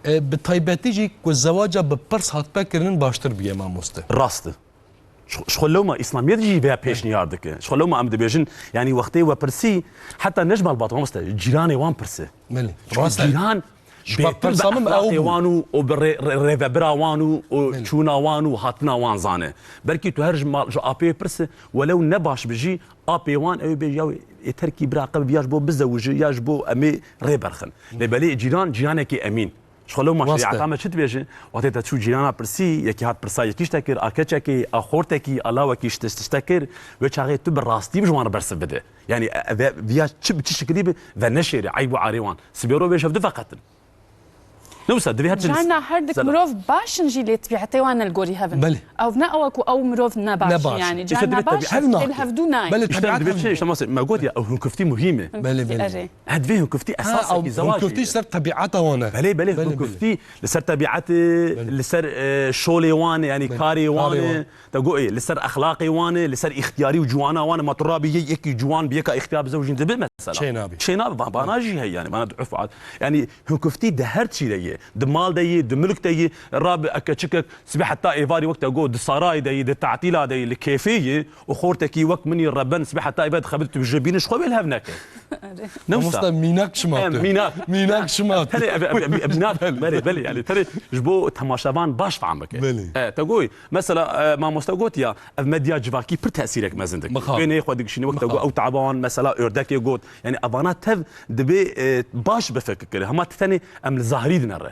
بطيباتيجي والزواج ببرس هات بكرن باشتر بيا ما مست راسته شغل لو ما اسلاميت جي بها بيش نياردك شغل لو ما ام دبيجن يعني وقتي وبرسي حتى نجم الباطل مست جيراني وان برسي ملي جيران برسامم او وانو وبريفبرا وانو وشونا وانو هاتنا وان زانه بركي تو هرج مال جو ابي برسي ولو نباش بجي ابي وان او بيجاوي تركي براقب ياجبو بزوج ياجبو امي ريبرخن لبالي جيرانك امين شغلو ما شريعة ما شت بيجي وقت تشوف جيرانا برسي يكي هات برسا يكيش تكر اكتشكي اخورتكي الله وكيش تشتكر وشاغي تبر راستي بجوان برس بده يعني فيا تشب تشكدي فنشر عيب عريوان سبيرو بيشوف دفقتن نوسا دبي هات جانا هردك مروف باش نجي لتبيعتي وانا الجوري هافن بلي او ناوك او مروف نباش يعني جانا باش الهفدونا بلي طبيعة دبي شيء ما قلت يا او كفتي مهمة بلي بلي هاد فيه كفتي اساسا في زواج كفتي صار طبيعتها وانا بلي كفتي لسر طبيعتي لسر شولي وان يعني كاري وان تقول ايه لسر اخلاقي وان لسر اختياري وجوانا وان ما ترابي يكي جوان بيكا اختيار زوجين دبي مثلا شينابي باناجي هي يعني ما ندعف يعني هو كفتي دهرت شي دمال دي دملك دي الراب اكتشكك سبي حتى ايفاري وقت اقول دساراي دي التعطيله دي الكيفيه وخورتكي وقت مني الربان سبي حتى ايباد خبرت بجبين شخو بالهبنك نوسا ميناك شمات ميناك شمات ابنات بلي يعني ترى جبو تماشافان باش فهمك تقول مثلا ما مستقوت يا مديا جواكي بر تاثيرك ما زندك بين خدك شنو وقت او تعبان مثلا اردكي قوت يعني ابانات تف دبي باش بفكر هما ثاني ام الظاهري دنره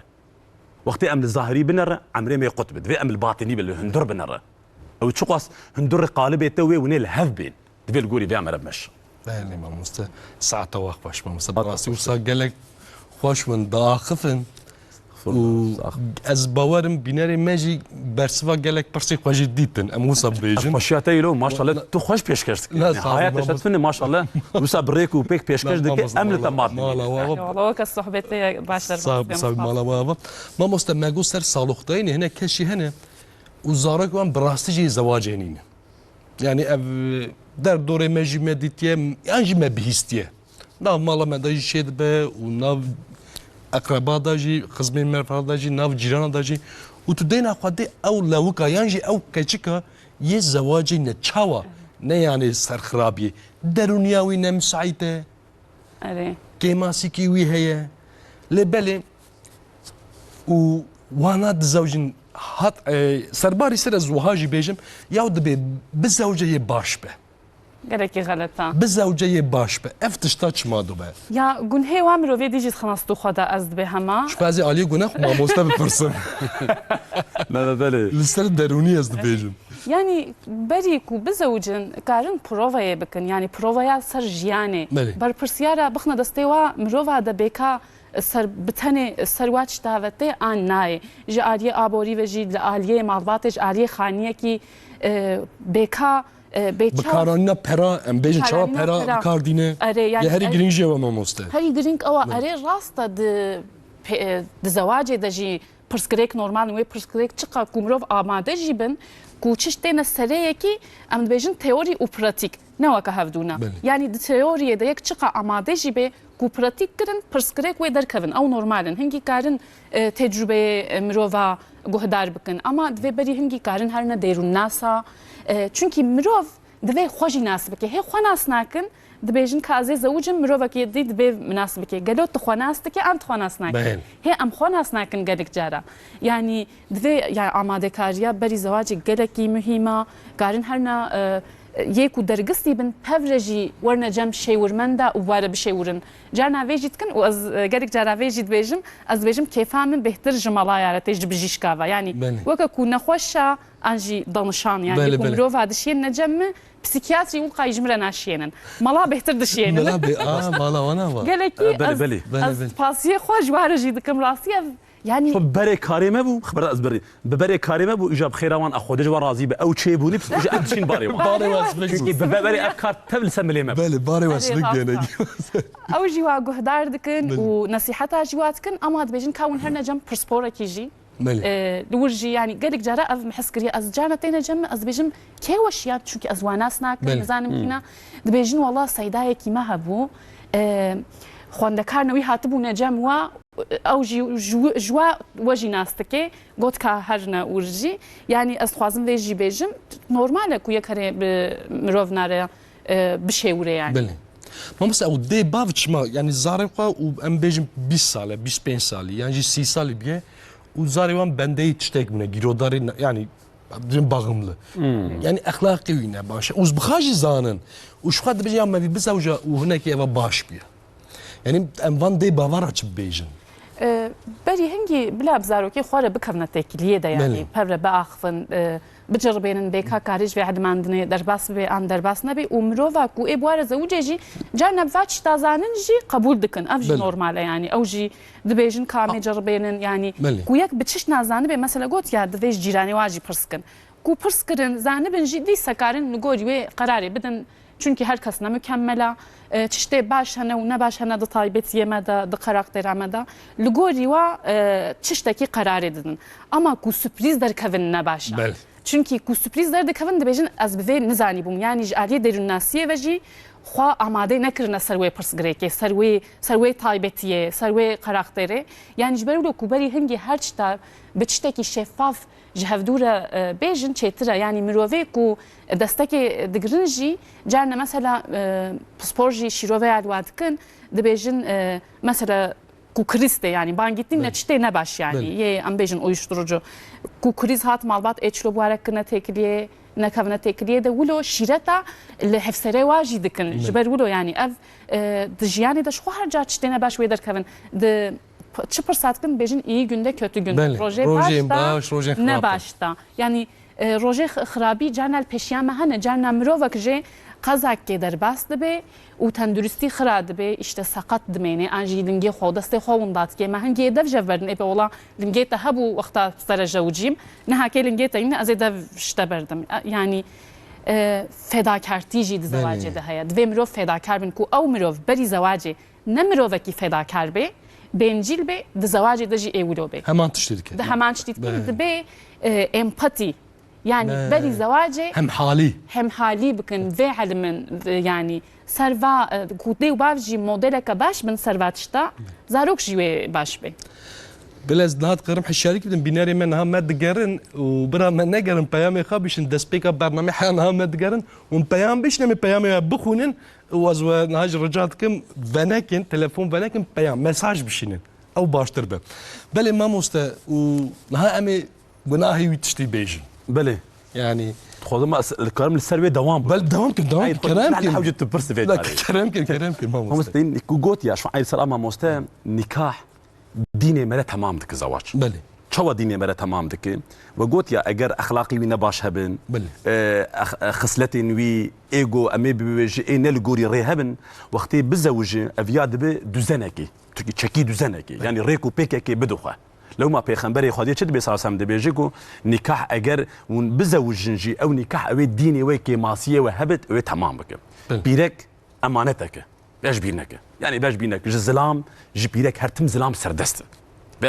وقت ام الظاهري بنره عمري ما يقطب دبي ام الباطني بالهندر بنره او تشقص هندر قالب يتوي ونيل هفبين دبي القولي بيعمل بمش بله ما مست ساعه واخ باش ما مست راسي وصا قالك خوش من داخفن از باورم بیناری ماجی برسوا گلک پرسی خوشی دیدن اموسا بیجن خوشیاتی لو ماشاءالله تو خوش پیش کرد نهایت شتفنی ماشاءالله وسا بریک و پیک پیش کرد که امل تمات والله كالصحبتي باشر صاحب مالا بابا ما مستمعو سر سالوختين هنا كشي هنا وزارك وان براستجي زواج هنين يعني در دوره ماجي مديتيه انجي ما بهستيه نا مالا ما داجي شيد به و اقربا داجي خزمين مرفا داجي ناف جيران داجي وتدينا خدي او لوكا يانجي او كيتشكا يزواجي نتشاوا نه يعني سرخرابي درونياوي نمسعيته اري كيما سيكيوي هي لبلي وانا دزوجين هات سرباري سر زواجي بيجم ياود بزوجي باش به قالك غلطة بزوجي باش به افتشتاش ما دو به يا قن هي وامرو في ديجي خلاص تو خدا ازد بهما شو فازي علي قناخ ما موستا بفرسم لا بلي لسر دروني ازد بيجم يعني بريكو بزوجن كارن بروفاي بكن يعني بروفايا سر جياني بر برسيارا بخنا دستيوا مروفا دا بيكا سر بتني سر واتش داوتي ان ناي جاريه ابوري وجي لاليه مالباتش اريه خانيه کی بيكا بكاراننا برا ام بيجن شرا برا كاردينه يعني هري جرينجي وما موستا هري جرينج او اري راستا د زواج دجي پرسکریک نورمال و پرسکریک چقدر کومروف آماده جیبن کو چشتن سریه کی ام بیشن تئوری و پراتیک نه که هفدونا یعنی تئوری ده یک چقدر آماده جیبه کو پراتیک کردن پرسکریک و در کردن او نورمالن هنگی کارن تجربه مروفا گهدار بکن اما دوی بری هنگی کارن هر نه دیرون ناسا چونکی مروف دوی خوشی ناس بکه هی خو ناس نکن دبیجن کازی زوجم مروفا کی دید به مناسب که گلو تو ناس که ام تو ناس نکن هی ام خو ناس نکن گلک جارا یعنی دوی یعنی آماده کاریا بری زواج گلکی مهمه کارن هر نه یک و درگستی بن پفرجی ورن جم شیورمندا و واره بشیورن جانا ویجید کن و از گرک جارا ویجید بیجم از بیجم کیفامن بهتر جمالایاره تیج بجیشکاوا یعنی وقت کو نخوشا انجی دانشان یعنی کومرو وادشین نجم پسیکیاتری و قایجمره ناشینن مالا بهتر دشینن مالا وانا وا گلکی از پاسیه خوش واره جید کم راسیه يعني بري كاريمه بو خبر از بري كاريمه بو اجاب خيروان اخو دجوا راضي او تشي بوني بس اجا ادشين باري بري افكار تبل سمليمه باري واسلك يعني او جوا قهدار دكن ونصيحتها جواتكن اما بيجن كون هرنا جنب برسبورا كيجي لورجي يعني قالك جرا اف محسكري از جانا تينا جم از بيجم كيوشيات شوكي از وناسناك نزانم كنا دبيجن والله سيداي كيما هبو خواندەکارنەوەی هاتبوو نەجەم وە ئەو ژوا وەژی ناستەکێ گوت کە هەرنە ورژی یعنی ئەس خوازم وێژی بێژم نۆرمالە کو یەکەرێ مرۆڤ نارە بشێورێ یانی مامۆستا ئەو دێ باوچما یعنی زارێ خوا و ئەم بێژم 20 ساڵە 25 ساڵی یانجی 30 ساڵی بگێ و زارێ وان بەندەی تشتێک بوونە گیرۆداری یعنی باغمlı. Yani ahlaki yine başa. Uz bxaji zanen. Uşxa dibêje ya me bizawja û hinekî eva baş biye. Yani em van dê bavar açıp bêjin. Berî hingî bila bizarokê xwe re bikevne têkiliyê de yani pevre biaxivin biceribênin bêka karî ve hedmandinê derbas bibe an derbas nebe û mirova ku ê buare zewcê jî carna biva tişta zanin jî qebûl dikin ev jî normal e yani ew jî dibêjin kamê ceribênin yani ku yek bi çiş nazanibe mesela got ya divê ji cîranê wa jî pirskin ku pirskirin zanibin jî dîsa karin li gorî wê qerarê bidin çünkü her kesine mükemmela çişte baş hene u ne baş hene de taybetiye me de karaktera me de li gorî wa çiştekî qerar edin ama ku sürpriz derkevin ne başa çünkü ku sürpriz derdikevin dibêjin ez bi vê nizanîbûm yani ji aliyê derûnnasiyê ve jî xwe amade nekirine ser wê pirsgirêkê ser wê taybetiye ser wê karakterê yani ji ber wilo ku berî hingî her tişta bi tiştekî şeffaf ji hevdûre bêjin çêtir e yani mirovê ku destekê digirin jî carne mesela spor jî şîroveya wa dikin dibêjin mesela ku kriz de yani bangîtîn ne tiştê ne baş yani yê em bêjin uyuşturucu ku kriz hat malbat ê çilo warek kirine têkiliyê nekevne têkiliyê de wilo şîreta li hevserê wa jî dikin ji ber wilo yani ev di jiyanê de ji xwe her car tiştê ne baş wê derkevin di çi pirsatkin bêjin iyi günde kötü gün rojê baş ne başta yani rojê xirabî carna pêşiya me hene carna mirovek jê qezakê derbas dibe û tenduristî xira dibe işte seqet dimêne an jî lingê xwe destê xwe hûn datike me hingê dev jev verin ê wala lingê te hebû wexta sere jewcîm nehakê lingê te yine ez ê dev şte berdim yani fedakartî jî di zewacê de heye divê mirov fedakar bin ku ew mirov berî zewacê ne mirovekî fedakar bê bencil be di zewacê de jî ê wilo be heman tiştê dike di heman tiştî dike dibe empatî yani berî zewacê hemhalî bikin vê helimin yani serva ku dê û bav jî modeleka baş bin serva tişta zarok jî wê baş be بلز نهاد قرم حشارك بدن بيناري من هم مد جرن وبرا من نجرن بيامي خابشن دسبيكا برنامج حان هم مد جرن وبيام بيشنا من بيامي بخونن وازوا نهاج رجعتكم فناكن تلفون فناكن بيام مساج بشينن او باشتر به بل ما مستا ونها امي جناهي ويتشتي بيجن بله يعني خذ ما الكلام السربي دوام بل دوام كلام حاجه تبرس في كلام ما مستين كوغوت يا شو عايز سلام مستا نكاح ديني مره تمام دك زواج بله شو ديني مره تمام دك وقلت يا اجر اخلاقي وين باش هبن بله خصلتي وي ايجو امي بيجي ان الجوري ريهبن وقتي بزوج افياد بدوزنكي تشكي دوزنكي يعني ريكو بيكي بدوخه لو ما بيخنبري خدي تشد بيصار سام دبيجيكو نكاح اجر ون بزوجنجي او نكاح او ديني وكي ماسيه وهبت و تمام بك بيرك امانتك باش بينك يعني باش بينك الزلام جبيرك هرتم زلام سردست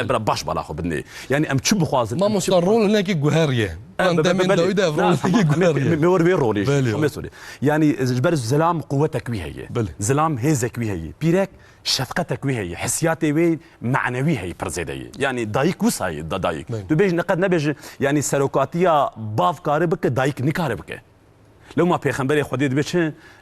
برا باش بالا خو بدني يعني ام تشب خوازن ما مسترول هناك جوهريه انت من دويدا جوهريه مور بي رولي بله. مسؤولي يعني جبر زلام قوتك وي هي بله. زلام هيزك وي هي بيرك شفقتك وي هي حسياتي وي معنوي هي برزيدي يعني دايك وساي دايك بله. تو بيج نقد نبيج يعني سلوكاتيه باف كاربك دايك نكاربك لو ما پیغمبر خودی دبیش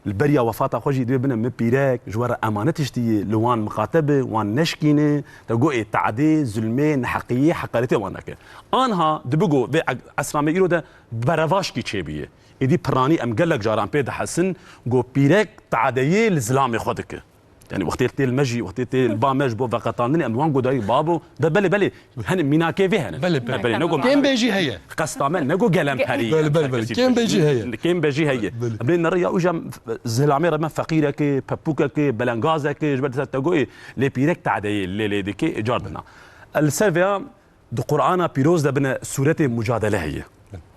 البریا وفات خوشی دبی بنا مپیرک جوار امانتش دی لوان مخاطبه وان نشکینه تقول تعدی ظلمه حقیقی حقارتی وانک آنها دبگو به اسلام ایرو ده برواش کی چه بیه ایدی پرانی ام گلک جاران پید حسن گو پیرک تعدیه الزلام خودک يعني وقت المجي وقت البامج بو فقطانني اموان قداي بابو ده بلي هن ميناكي في هن بلي نقو كم بيجي هي قسطامل نقو قلم هري بلي كم بيجي هي كم بيجي هي بلين نريا وجا زلامير ما فقيرك بابوكك بلانغازك جبت تقوي لي بيرك تعدي لي ديكي جاردنا السيرفيا دو قرآن بيروز ده بنا سورة مجادلة هي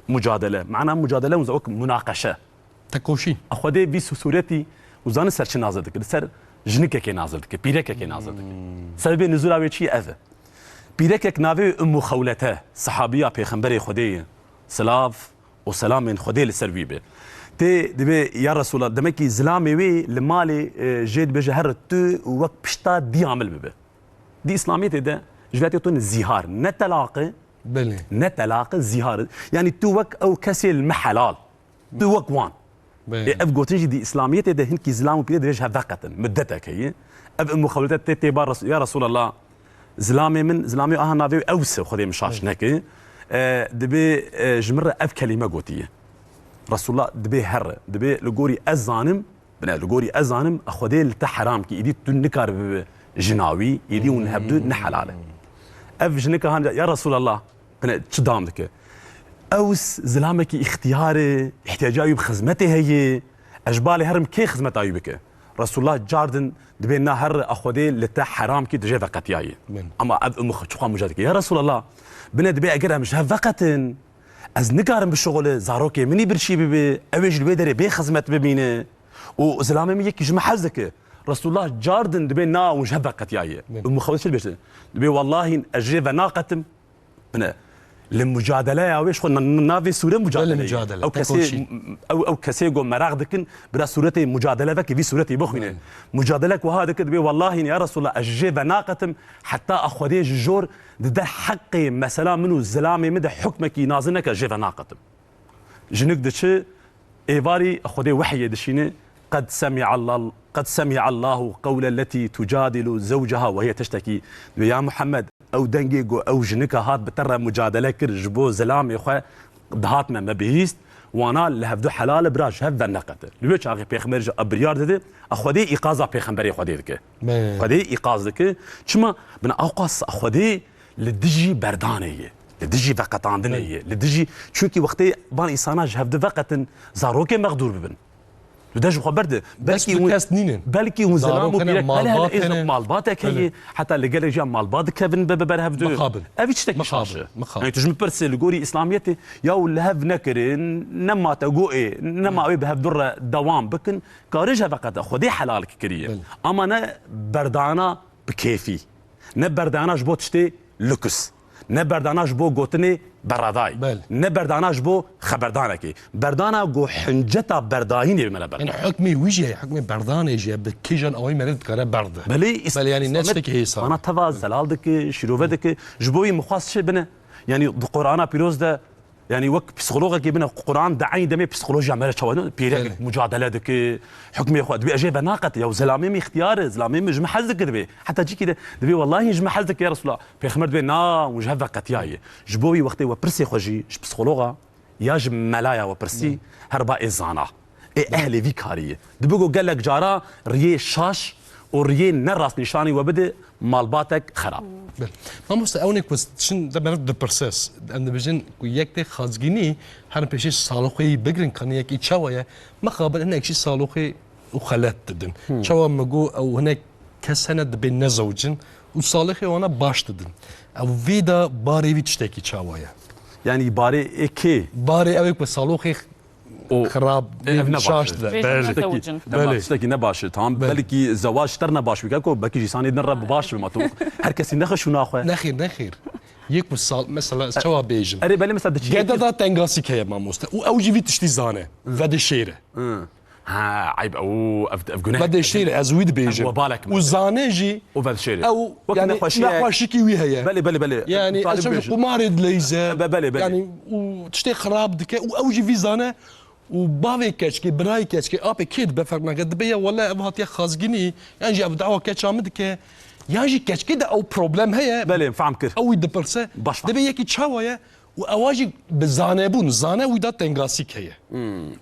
مجادلة معناها مجادلة وزوك مناقشة تكوشي اخوده بي سورتي وزان سرچ نازل دك سر جنكك نازل دك بيركك نازل دك سبب نزول اوي چي اذ بيركك ناوي ام خولته صحابيه پیغمبر خدي سلاف وسلام من خدي لسربيبه تي دبي يا رسول الله دمكي زلامي وي لمالي جيد بجهر تو وقت بشتا دي عمل ببه دي اسلاميته ده جلاتي تون الزهار نتلاقي بلي نتلاقي الزهار يعني تو وك او كسي المحلال تو وك وان اف قوتنجي دي اسلاميته ده هنكي زلام بيد رجها فقط مدتك هي اف المخاولات تي بار يا رسول الله زلامي من زلامي نافي اوس خدي مشاش نكي دبي جمره اف كلمه قوتيه رسول الله دبي هر دبي لغوري ازانم بنا لغوري ازانم اخدي لتا حرام كي يدي تنكر جناوي يدي ونهبدو نحلاله اف جنكا يا رسول الله بنا تشدام دك اوس زلامك اختياري احتياجاي بخدمته هي اجبالي هرم كي خدمت ايبك رسول الله جاردن دبينا هر اخودي لتا حرام كي دجا فقتياي اما اب مخشوقه مجادك يا رسول الله بنا دبي اقرا مش فقط از نقارن بالشغل زاروكي مني برشي بي اويج البدري بي خدمت ببينه وزلامي ميك يجمع حزك رسول الله جاردن دبينا وش فقتياي المخوش البيش دبي والله اجي ناقتم بنا المجادله يا ويش خلنا نافي سوره مجادله او كسي او كسي جو مراغ دكن بلا سورتي مجادله فك في سورتي بخينه مجادلك وهذا كدبي والله يا رسول الله اجيب ناقتم حتى اخذي جور ده حقي مثلا منو الزلامه مد حكمك نازنك اجيب ناقتم جنك دشي ايفاري اخذي وحي دشينه قد سمع الله قول التي تجادل زوجها وهي تشتكي يا محمد او دنجيجو او جنكا هات بترى مجادله كر جبو زلام يا خو دهات ما بهيست وانا لهفدو حلال براش هذا النقطه لوش اخي بيخمر ابريار ده اخدي ايقاظه بيخمبري خدي دك خدي ايقاظ دك چما بنا اوقاس اخدي لدجي بردانيه لدجي فقط عندنا لدجي چونكي وقتي بان انسان هفدو فقط زاروكي مقدور ببن لداش خبرت بلكي وزلام مالباتك هي حتى اللي قال جا مالبات كيفن ببرهف دو مقابل افيش تك يعني تجم برسل لغوري اسلاميتي يا ولا هف نكر نما تقوي نما بهف در دوام بكن كارجها فقط خدي حلالك كريه اما انا بردانا بكيفي نبردانا جبو تشتي لوكس نبرداناش بو گوتنی برادای نبرداناش بو خبردانکی بردانا گو حنجتا برداهینی بمنا برد يعني حكمي وجهي حكمي بردانه جي بكيجن اوي مريض كره برده بلي يعني الناس تك هي صار انا تفا زلالدك شروفدك جبوي مخاص شي بنا يعني القران بيروز ده يعني وك بسيكولوجيا كيبنا القران دعين دمي بسيكولوجيا عماله شوانو بيرك مجادله دك حكمي اخو دبي اجي بناقه يا زلامي اختيار زلامي مجمع حزك دبي حتى جي كده دبي والله يجمع حزك يا رسول الله في خمر دبي نا وجه فقتياي جبوي وقتي وبرسي خوجي بسيكولوجا يا ملايا وبرسي هربا ازانا اهلي فيكاريه دبي قال لك جارا ري شاش وري نراس نشاني وبدا مالباتك خراب ما مستأونك بس شن ده مرد برسس أنا بجن كوياك خازجيني هرم بيشي صالوخي بجرين كان ياك يتشاوية ما قابل هناك شيء صالوخي وخلات تدن شوا مجو أو هناك كسند بين زوجين وصالوخي وأنا باش تدن أو فيدا باري بيتشتكي تشاوية يعني باري إيه باري أويك بس صالوخي خراب شاشت بله تشتكي نباشه تمام بلكي زواج تر نباش بكاكو بلكي جيساني نرب باش ما تو هر کسی نخشو ناخو نخیر یک مثلا شوا بیجم اري بالي مثلا قد دا تنگاسی که ماموسته او جوی تشتی زانه و دشیره ها عيب او افغاني و دشیره از وید بیجم وبالك و زانه جی وفال شيري او يعني نخوشی کی وی هيا بله يعني اشوف قمارد ليزه بله يعني وتشتي خراب دك او جوی زانه و باوی کچکی برای کچکی آپ کید بفرق نگد بیا ولا ابهات یا خازگینی يعني جي ابدعوا کچ آمد که يعني کچکی ده او پروبلم هيا بله فهم كر او دبرسه دبي یکی چاویه و اواجی بزانه بون زانه وی دا تنگاسی که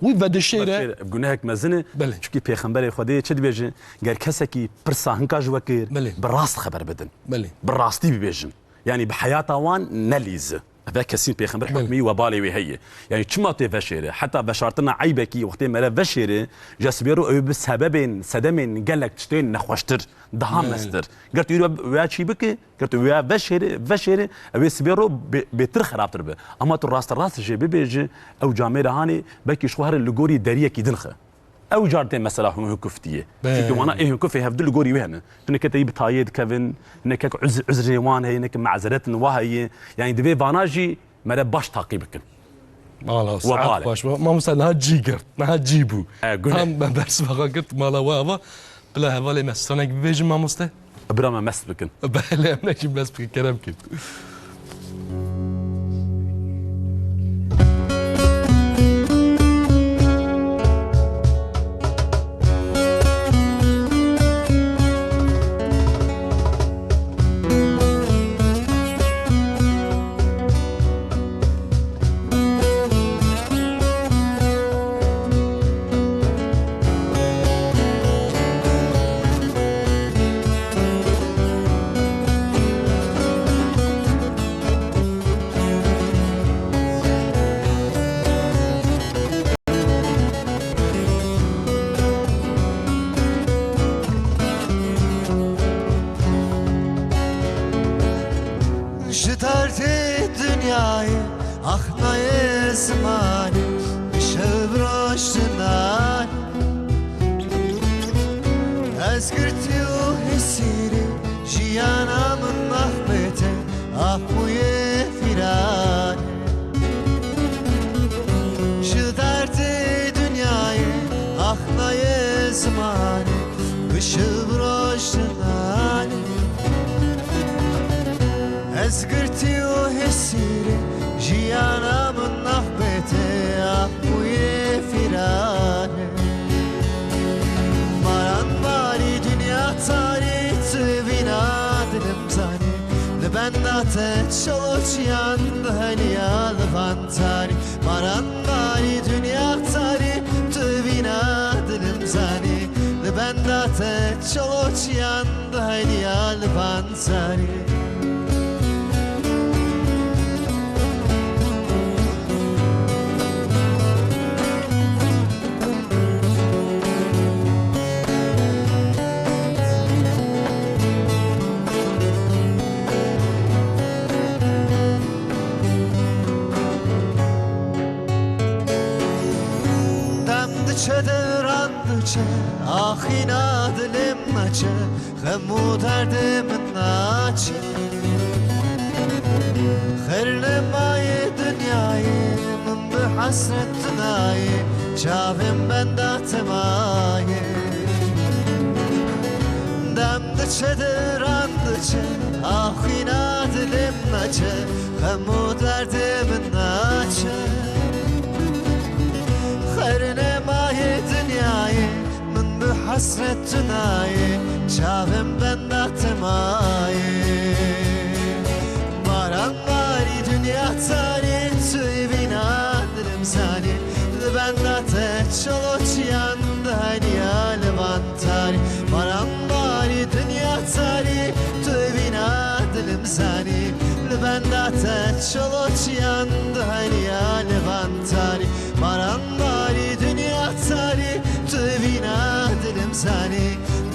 وی بدشیره بقولناك مزنه بله شكي پیغمبر خدای چه بيجن غير كسكي برسا هنكا جوكر بله براست خبر بدن بله براستي بيجن يعني بحياته وان نليز هذا كسين پیغمبر حكمي وبالي وهي يعني كما تفشيره حتى بشارتنا عيبكي وقت ما فشيره جسبيرو او بسبب صدمن قالك تشتين نخوشتر دهام مستر قلت يا شي بك قلت يا فشيره او سبيرو بتر خرابتر به اما تو راست جي بيجي او جامير هاني بكي شوهر اللغوري دريه كي دنخه او جارتين مثلا هم كفتيه كي وانا ايه كفي هفدل غوري وهنا انك تجيب تايد كيفن انك عذر وان هي انك معذرات وهي يعني دبي فاناجي ما باش تعقيبك خلاص باش ما مثلا هتجيجر ما هتجيبو هم بس بقى قلت مالا وابا بلا هذول مستنك بيجي ما مسته برا مس بكن بلا نجي بس بك كلام كده شترت dünyayı ahnayı zmani şevroştunan Ezgirtiyo hissiri jiyanamın mahbete ahmuye firan Ştert dünyayı ahnayı zmani şevroştunan Ezgirtiyo hissiri jiyanamın nahbete ahmuye firane Maran bari dünya tarih tüvina dilim zani Liben atet şoloç yandı heliya liban tarih Maran bari dünya tarih tüvina dilim zani Liben atet şoloç yandı heliya liban tarih Demdiçe devrandıçe ah inadelim naçe Hemu derdimin naçe Khirne maye dünyayı min bi hasret dünyayı Çavim benda temaye Demdiçe devrandıçe ah inadelim naçe Hemu derdimin naçe Khirne maye dünyayı min bi hasret dünyayı Çavim benda temaye Maran bari dünya tarih tüyvina dilim sani Benda tet çoloç yandı hediya livan tarih Maran bari dünya tarih tüyvina dilim sani Benda tet çoloç yandı hediya livan tarih Maran bari dünya tarih tüyvina dilim sani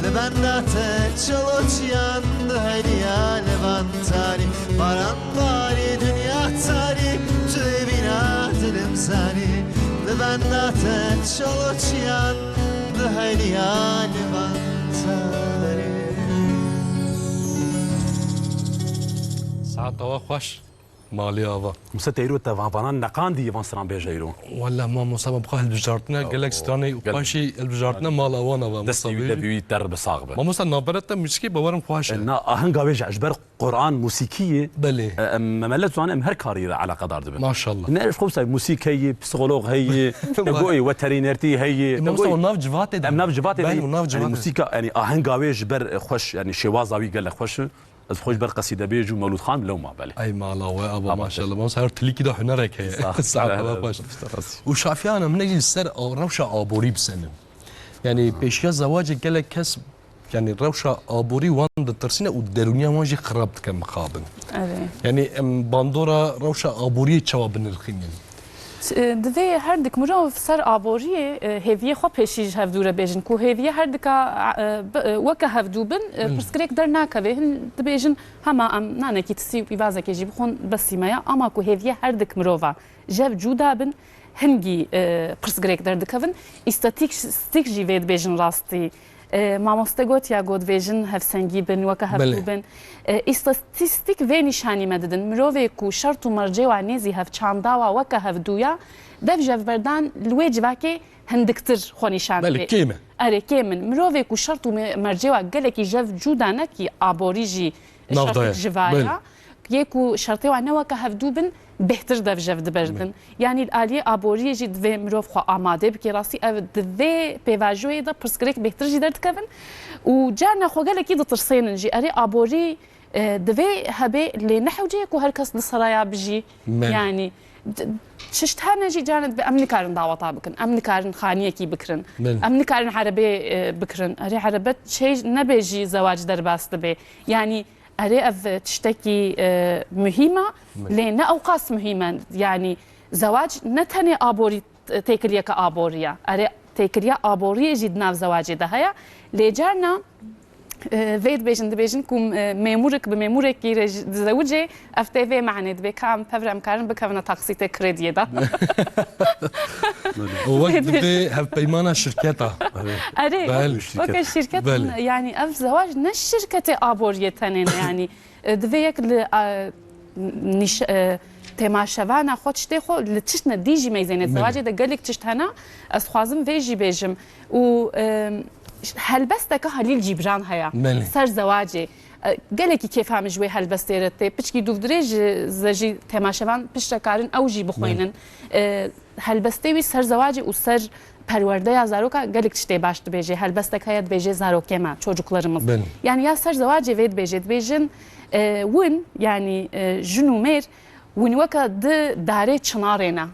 Benda tet çoloç yandı hediya livan tarih Maran bari dünya tarih tüyvina dilim sani Benda چلوچیان دهنیا لبانتاری ساعت آوا خوش مالی آوا مستيرو تفانان نقاندي يفان سران بيجيرو ولا ما مصاب بخاه البجارتنا قالك ستاني وقاشي البجارتنا مال آوان آوا دستي دبي در بصاغبه ما مثلا نابرت مشكي بورم خوش نا اهنگا بيج اجبر قران موسيقيه بله مملت زان ام هر كاري على قدر دبن ما شاء الله نعرف خوسا موسيقيه بسيكولوج هي نقوي وترينرتي هي ما مثلا ناف جفات ام ناف جفات ناف يعني موسيقى يعني اهنگا بيج بر خوش يعني شوازاوي قال خوش از خوش بر قصيده بيج ومولود خان لو ما بالي اي ما لا ابا ما شاء الله ما صار تليكي ده هنرك هي ساعت آوا خوش وشافي انا من اجل سر او روشه ابوري بسنم يعني بيشيا زواج قال كسب يعني روشه ابوري وان ترسينه ودرونيا ماجي خربت كم مخابن يعني باندورا روشه ابوري جواب الخين دوی هر دک مرو سر آبوری هیوی خو پیشیج هفدوره بیجن کو هیوی هر دک وک هفدو بن پرسکریک در ناکوه هن دبیجن هما ام نانه کی تسی بیوازه کی جیب خون بس مایا اما کو هیوی هر دک مرو جب جودا بن هنگی پرسکریک در دکون استاتیک جیوید بیجن راستی مامۆستەگۆت یا گۆدڤێژن هەفسەنگی بن وەکە هەفتوو بن ئیستاتیستیک vê نیشانی مەدەدن مرۆڤێک و شەرت و مەرجێ و نێزی هەفچانداوە وەکە هەفتوویە دەف ژەڤبەردان لێ جیواکێ هەندکتر خۆنیشان کێمە ئەرێ کێ من مرۆڤێک و شەرت و مەرجێوە گەلێکی ژەڤ جوودانەکی ئابۆریژی ژڤایە یەک و شەرتێوانەوە کە هەفتوو بن بهتر دەف ژەڤ دەبەردن یعنی ئالیە ئابۆریەژی دوێ مرۆڤ خۆ ئامادە بکێ ڕاستی ئەو دوێ پێواژوەیەدا پرسکرێک بهترژی دەردکەون و جار نەخۆگەلێکی دەترسێننجی ئەرێ ئابۆری دوێ هەبێ لێ نەحەوجەیەک و هەر کەس لەسەرایە بژی ینی شتانەژی جانت بێ ئەم نکارن داوەتا بکەن ئەم نکارن خانیەکی بکرن ئەم نکارن عەرەبێ بکرن ئەرێ عەرەبەت چێ نەبێژی زەواج دەرباس دەبێ ینی ئەرێ ئەف تشتێکی مهمە لێ نە ئەو قاس مهمە ینی زەواج نەتەنێ ئابۆری تێکریەکە ئابۆریە ئەرێ تێکریە ئابۆریەژی ناو زەواجێدا هەیە لێجارنا vêt bêjin dibêjin ku mêmûrek bi mêmûrekî zewicê ev tê vê meعنê dibe ka em pev em karin bikevine taksîtê krediyê de وقت دبي هالبيمانة شركتها erê weke şirket yani ev zewac ne şirketê aboriye tenên yani divê yek li temaşevana xwe tiştê xwe li tişt ne dîjî meyzênê zewacê de gelek tişt hene ez dixwazim vê jî bêjim û هەلبەستەکە هەلیل جیبران هەیە سەر زەواجێ گەلێکی کێفامژ وێ هەلبەستێرە تێ پچکی دوودرێژ زەژی تێماشەوان پشتەکارن ئەوژی بخۆینن هەلبەستێوی سەر زەواجی و سەر پەروەردەیە زارۆکە گەلێک تشتێ باش دبێژێ هەلبەستەکە هەیە دبێژێ زارۆکێمە çocuklarımız yani ya سەر زەواجێ vê dibêjê dibêjin win yani jin û mêr win weke di darê çinarê ne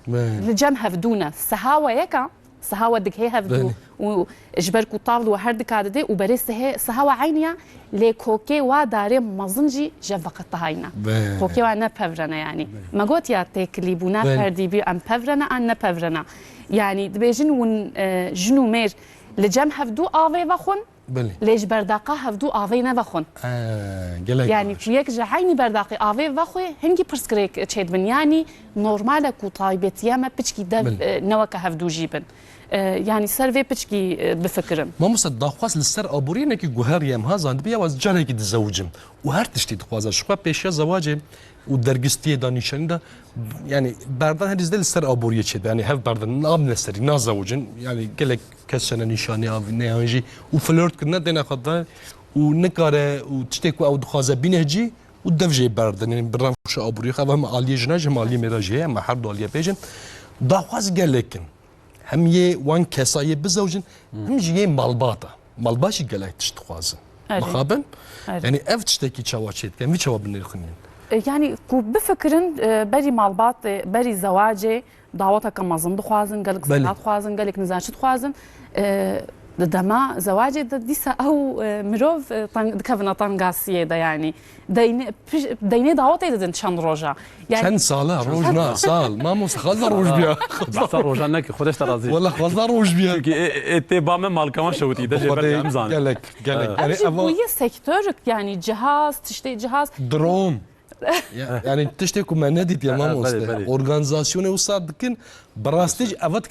li cem hevdûne sehawa yeka سهاوة دك هي هفدو وجبركو طاول وهر دكاد دي وبريس هي سهاوة عينيا لكوكي وداري مزنجي جفقت هاينا كوكي وانا بفرنا يعني ما قلت يا تكليبونا فردي بي ام بفرنا انا بفرنا يعني دبيجن ون جنو مير لجم هفدو آوي وخون ليش برداقة هفدو آوي نوخون يعني فيك جعيني برداقي آوي وخوي هنجي برسكريك تشيد بن يعني نورمالك وطايبتيا ما بتشكي دب نوكا هفدو جيبن يعني سر في بتشكي بفكرم ما مصد داخواس للسر ابورينك جوهر يم هازاند بيا واز جارك تزوجم وهر تشتي دخواز شقا بيشيا زواجي ودرجستي دانيشان ده يعني بردان هذه زي السر ابوريه تشد يعني هاف بردان ناب نسري نازوجن يعني قالك كسنه نشاني او نيانجي وفلورت كنا دينا خدا ونكاره وتشتكو او دخوازه بينهجي ودفجي بردان يعني برامش ابوريه خا هم عاليه جناج هم عاليه مراجعه ما حد عاليه بيجن داخواس قالك هم يه وان كسايه بزوجن هم جي مالباطه مالباشي قالك تشتخوازن مخابن يعني اف تشتكي تشواشيت كان في جواب نخنين يعني کو بفکرن بری مالبات بری زواجه دعوتك مزن دخوازن قالك زنات خوازن قالك نزاشت خوازن دما زواجه ديسا او مروف كفنا طنقاسيه ده يعني ديني دعوتي ددن شان روجا يعني كان صاله روجنا صال ما مو خلص روج بيا بحث روجانك خودش ترازي والله خلص روج بيا اتباع من مال كمان شوتي ده جبر امزان قالك هي سيكتورك يعني جهاز تشتي جهاز درون يعني تشتكوا ما نادي يا ماما اورغانيزاسيون وصاد كن براستيج افات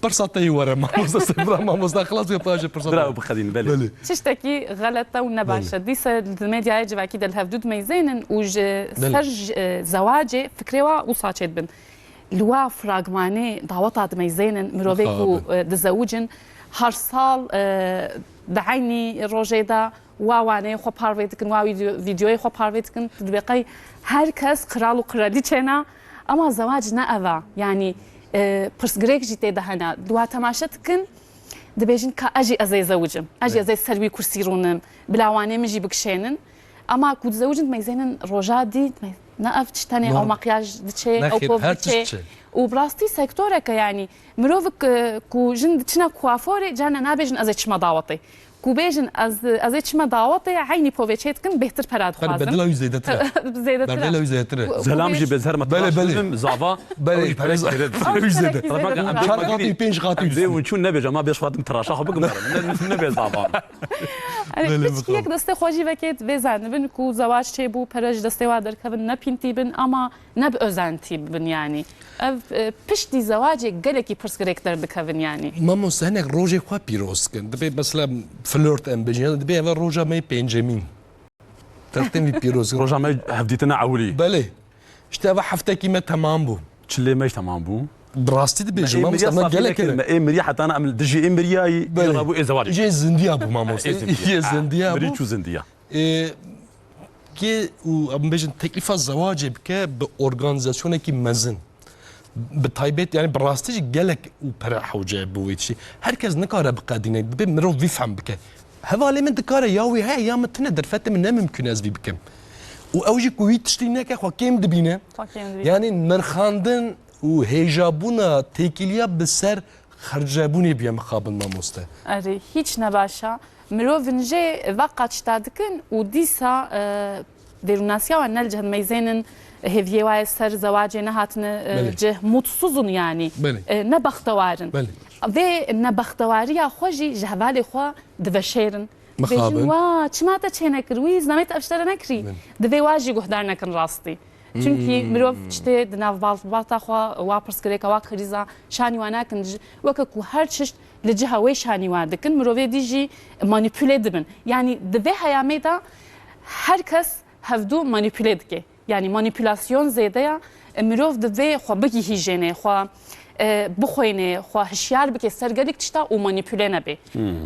برساتي ورا ماموستا سبرا ماموستا خلاص يا باجي برا برساتي بخدين بله بله تشتكي غلطة ونباشة ديسة الميديا يجب أكيد الهفدود ميزين سرج زواجي فكرة وصاچت بن لوا فراغماني دعوات ميزين مروبيكو دزوجن هر سال دعيني روجيدا واوانه خو پارویتکن و ویدیوی خو پارویتکن دبقی هر کس قرال و قرالیچنا اما زواج نه اوا یعنی پرسگریک جیته دهنا دو تماشتکن دبیجن که اجی ازای زوجم اجی ازای سروی کرسیرونم بلاوانه مجی بکشینن اما کود زوجن میزنن روجادی نه افتشتنی او مقیاج دچه او پوب دچه وبراستي سيكتورك يعني مروفك كو جند تشنا كوافوري جانا نابجن ازي تشما داوطي كو بيجن ازي تشما داوطي عيني بوفيتشيتكن بهتر براد خوازم بدلا يزيدتر بدلا يزيدتر زلام جي بزهر ما بله زافا بله يزيدتر غاطي بينش غاطي ونشون نبي ما بيش فاطم تراشا خو بقمر نبي زافا یک دسته خوشی وکیت بزن بن کو زواج چه بو پرج دسته وادر کبن نپینتی بن اما نب ازنتی بن يعني پشتی زواج گلکی پرسکرکتر دکبن يعني مامو سهنك روجي خوا بيروس كن دبي مثلا فلورت ام بيجي دبي اول روجا ماي بنجامين ترتمي بيروس روجا ما هفديتنا عولي بله اشتبه حفتك ما تمام بو تشلي ماش تمام بو براستي دبي مامو ما قال لك ايه مريا حتى انا اعمل دجي امرياي يلعبوا ايه زواج جي زنديا بو مامو يا زنديا بو مريتشو زنديا كي و ام بيجن تكلفه الزواج بك باورغانيزاسيون كي مزن بتايبت يعني براستي قالك وبرا حوجه بويتشي هركز نكاره بقادينه دبي مرو بيفهم بك هذا اللي من دكاره ياوي هاي يا متنا درفت من ممكن ازفي بكم واوجي كويت تشتينك اخو كيم دبينه يعني مرخاندن وهيجابونا تيكيليا بسر خرجابوني بيا مخابل ماموستا اري هيç نباشا مروفنجي وقت شتادكن وديسا ديروناسيا ونلجه ميزينن هفيواي سر زواج نهاتن جه mutsuzun yani ne baxtavarın ve ne baxtavariya خوجي جهوالي خو دبشيرن بيجن وا çmata çenekir وي زنمت افشتر نكري دبي واجي گهدار نكن راستي çünkü mirov işte dinav balta خو وا پرسکريكا وا خريزا شاني واناكن وككو هر çeşit لجهه وي شاني واردكن mirov ديجي manipüle dibin yani dve hayameda herkes havdu manipüle dike يعني مانيبيولاسيون زيادة مروف دبي خو بقي هيجينه خو بخوينه خو هشيار بك سرقلك تشتا ومانيبيولينا بي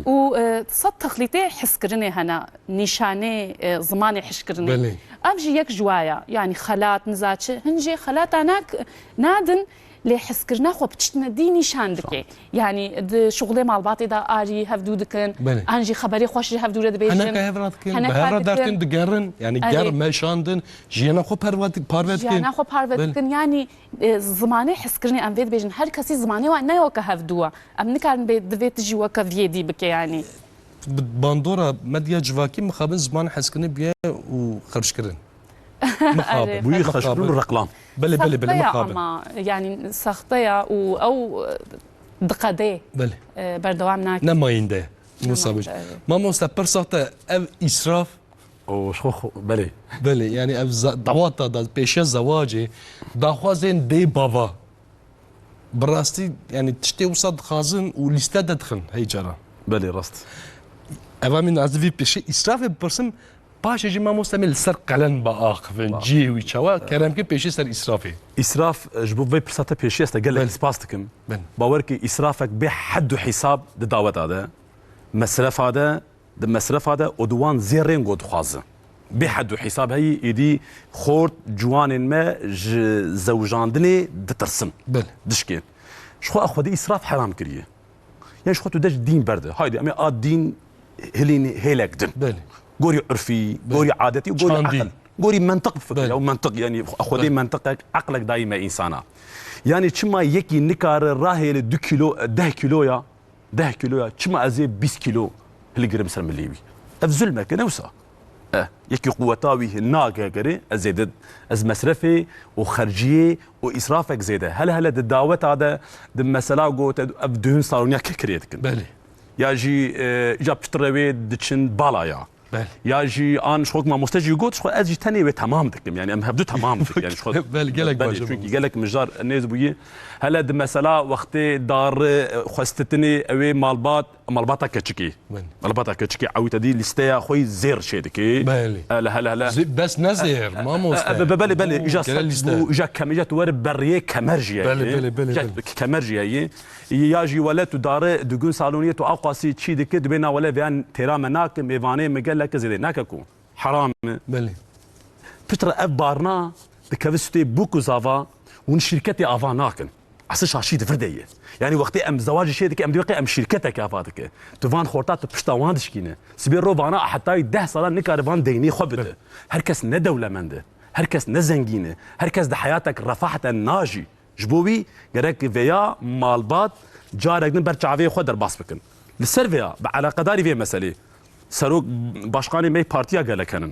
و صد تخليطي حسكرني هنا نشانه زماني حشكرني ابجي يك جوايا يعني خالات نزاتش هنجي خالات اناك نادن لي حسكرنا خو بتشتنا دي نشان دكي يعني شغله مع الباطي دا اري هفدو دكن انجي خبري خوش هفدو رد بيجن انا كهفرات كن بهرا دارتن دقرن يعني قر ما شاندن جينا خو باروات جينا خو باروات كن يعني زماني حسكرني ام فيد بيجن هر كسي زماني وانا يو كهفدوا ام نكارن بيت جوا كفيدي بك يعني باندورا مديا جواكي مخابن زمان حسكرني بيا وخرجكرن مخابن بوي خشبون الرقلام بله مخابن يعني سختيا او دقدي بله بردوام ناك نماينده مصابج ما مستبر ساعته اف اسراف او شخ بله يعني اف دعوات دا بيش زواجي داخوازين دي بابا براستي يعني تشتي وصد خازن ولسته تدخل هي جرا بله راست اما من ازفي بيش اسراف برسم باش يجي ما مستعمل سر قلن باخ جي ويشوا كلام كي بيش سر اسرافي اسراف جبو في برساته بيش است قال لك سباستكم باوركي اسرافك بحد حساب دعوت هذا مصرف هذا المصرف هذا ودوان زيرين قد خازن بحد حساب هي ايدي خورت جوان ما زوجاندني دترسم دشكين شخو اخو دي اسراف حرام كريه يعني شخو تدج دين برده هايدي امي دين هلين هيلك دن قوري عرفي قوري عادتي وقوري عقل قوري منطق فكري او منطق يعني اخذي منطقك عقلك دائما انسانه يعني تشما يكي نكار راهي 2 كيلو 10 كيلو 10 كيلو تشما ازي 20 كيلو اللي قرب سلم الليبي افزل كان وسا يكي قوتاوي ناقه قري ازيد از مصرفي وخرجيه واسرافك زياده هل الدعوات هذا المساله قوت ابدون صاروا كريتك بله ياجي جاب تروي دتشن بالايا بله. يا جي ان شخوك ما مستجي قلت شخو اجي تاني تمام دكم يعني ام هبدو تمام دك يعني شخو بله قالك باجي شوكي قالك مجار الناس بوي هلا د مثلا وقت دار خستتني اوي مالباتا كتشكي مالباتا كتشكي عاوت دي لستا خوي زير شيدكي بله هلا بس نزير ما مستاهل بله اجا كم اجا تور بريه كمرجيا بله كمرجيا ياجي ولا تدار دغون صالونيه تو اقاسي تشي دك بينا ولا بيان تيرامناك ميفاني مقلك زي ناككو حرام بله بتر ابارنا دكفستي بوكو زافا ون شركتي افاناكن عسى شاشي دفرديه يعني وقت ام زواج شي دك ام دوقي ام شركتك افاتك تفان خورتات بشتاوان دشكينه سبير روبانا حتى 10 سنه نكارفان ديني خبده هركس ندوله منده هركس نزنجينه هركس د حياتك رفعت الناجي جبوبي قالك فيا مالبات جارك نبر تعافي خدر باس بكن للسيرفيا على قداري في مساله سروق باشقاني مي بارتيا قال لك انا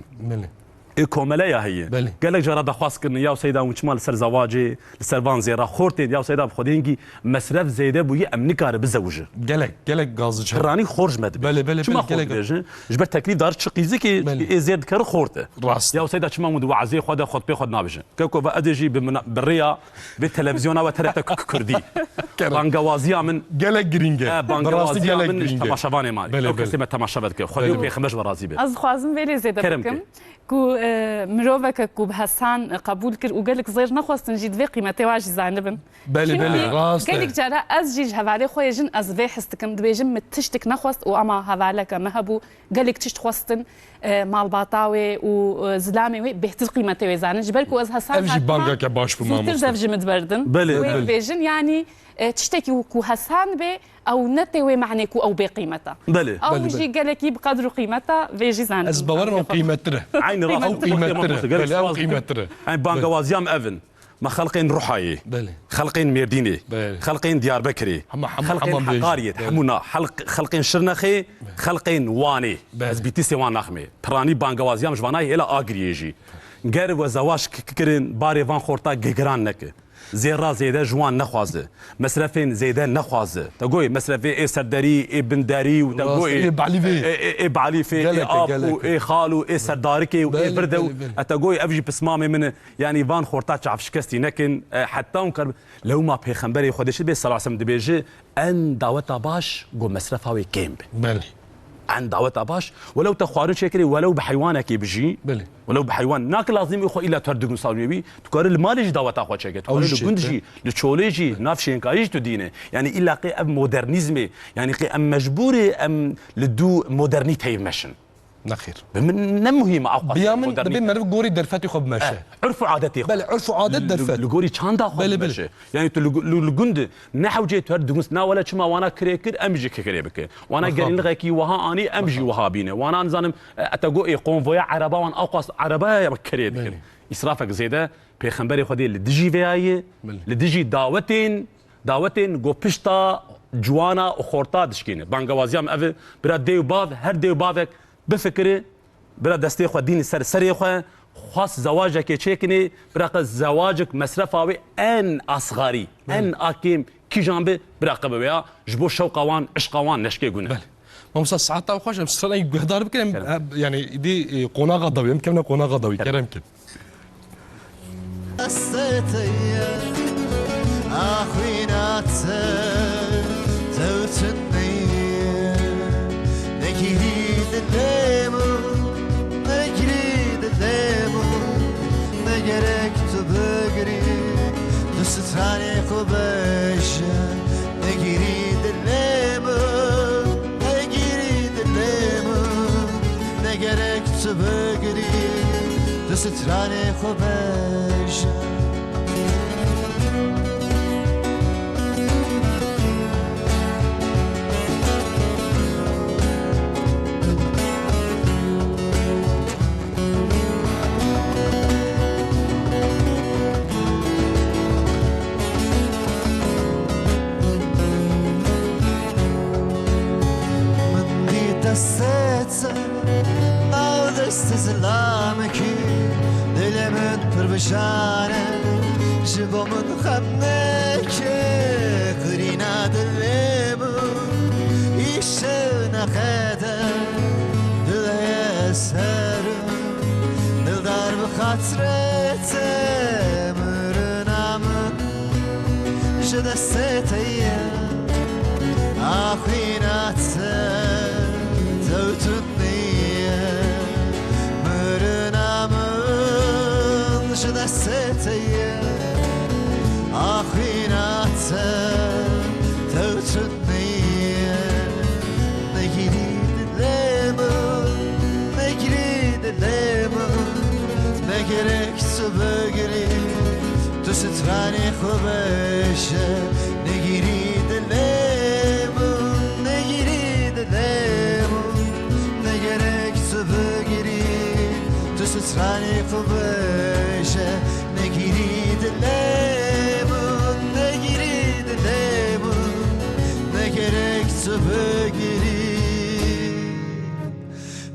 كوملايا هي قال لك جرى دخواست كن يا سيدا وشمال سر زواجي لسرفان زيرا خورتي يا سيدا بخدينكي مصرف زيده بوي امني كار بزوجه قال لك غازج راني خرج مد بله شما خورت جبر تكليف دار شقيزكي زيد كر خورته يا سيدا شما مد وعزي خد بي خد نابجه كوكو ادجي بالريا بالتلفزيون وترتك كردي بانغوازيا من قال لك جرينجا بانغوازيا من تماشافاني مالي او كسمه تماشافت خدي بي خمس ورازيبه از خوازم ویلی زیده بکم کو مروفك کو بحسان قبول كر وقالك زير نخواستن جيد في قيمتي واجي زانبن بله راست قالك جرا از جيج هفالي خويا جن از في حستكم دبيجم متشتك نخواست واما هفالك مهبو قالك تشت خواستن مال باطاوي وزلامي بهتر قيمتي وزانن جبالكو از حسان افجي بانكا باش بمامو زفجي متبردن بله فيجن يعني تشتكي وكو حسان بي او نتوي معنيكو او بقيمتها بله او يجي قالك بقدر قيمتها فيجي زانن از باور من قيمتره عين راس او قيمتره عين بانغوازيام افن ما خلقين رحاي خلقين ميرديني خلقين ديار بكري خلقين حقارية حمونا خلقين شرنخي خلقين واني از بيتي سوان نخمي براني بانغوازيام جواناي الى اغريجي غير وزواج كرين باري فان خورتا جيجران نك زيرا زيدا جوان نخوازه مصرفين زيدا نخوازه تقوي مصرفي اي سرداري اي بنداري وتقوي اي بعليفي اي بعليفي اي اب اي خالو اي سرداركي واي بردو تقوي افجي بسمامي من يعني فان خورتات شعف شكستي لكن حتى انكر لو ما بيخنبري خدش بي صلى الله عليه وسلم دبيجي ان دعوتها باش جو مصرفاوي كيم بله عن دعوتها باش ولو تخوارن شكري ولو بحيوانك بيجي بله ولو بحيوان ناك لازم يخو الا تردق صالوي تقول المالج دعوتها خو شكت تقول الجندجي لتشوليجي نافشين كايج تدينه يعني الا قي اب مودرنيزمي يعني قي ام مجبوري ام لدو مودرنيتي مشن نخير من مهمه او بيامن دبي مرف غوري درفتي خب ماشي عرف عادتي بل عرف عادت درفت لغوري چاندا خب ماشي يعني تو لغند نحوجي تردغس نا ولا چما وانا كريكر امجي كريبك وانا قال لغاكي وها اني امجي وها بينه وانا نزانم اتقو اي قونفويا عربا وان اوقاس عربا كريبك اسرافك زيده بيخنبري خدي لدجي فياي لدجي دعوتين جو بشتا جوانا وخورتا دشكينه بانغوازيام اف برا ديو باف هر ديو بافك بفكري برا دستي خو دين سري خو خاص زواجك تشيكني برا زواجك مصرفاوي ان اصغري ان اكيم كي جنب برا قبويا جبو شوقوان عشقوان نشكي قلنا ممسا ساعات خوش مسرني قدار بكلم يعني دي قونا غضوي يمكن قونا غضوي كلام كده استي اخوينات توتني نكيد ديمو نكيد ديمو نجرك تبغري تستاني خوبش نكيد ديمو نكيد ديمو نجرك تبغري تستاني خوبش دستت او دست زلامکی دلمت پر بشانه شبامت خمکه قرینا دلمو ایشه نخده دل سر بخاطرت مرنامن جدستي آخینات توتنی مرنامن جدستي آخینات توتنی نگرک تو بگیری تو سترانی خوبشه نگیری دلمون نگیری دلمون نگرک تو بگیری تو سترانی خوبشه نگیری دلمون نگیری دلمون نگرک تو بگیری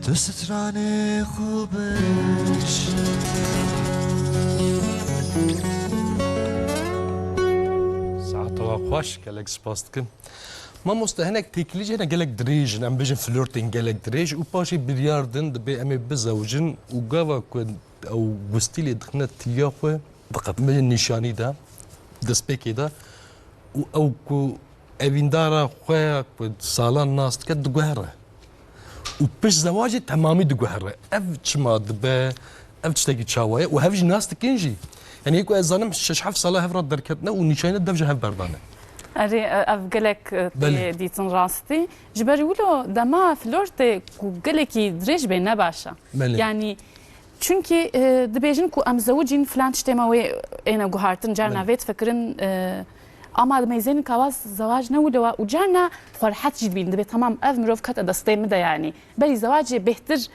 تو سترانی خوبش ساعت الله خوش گلک سپاس دکم ما مستهنک تکلیج هنه گلک دریج ام بجن فلورتین گلک دریج و پاشی بریاردن دبی امی بزوجن و گاوا کن او وستیلی دخنه تیاخو دقت من نشانی دا دسپیکی دا و او کو اویندارا خواه کن سالان ناست کد دگوهره و پیش زواج تمامی دگوهره اف چما دبه اف تشتاقي تشاوية وهفج ناس تكنجي يعني هيك ظنم شش حف صلاة هفرد دركتنا ونشانة دفجة هف بردانة أري أفقلك دي تنراستي جبري ولو دما فلورتي كوقلكي دريج بين نباشا يعني çünkü dibêjin ku em zewicîn filan tiştê me wê êne guhartin carna vê difikirin ama meyzên kavaz zewac newlewa û carna xwerhet jî dibîn dibe tamam ev mirov kete destê min de yani berî zewacê bêhtir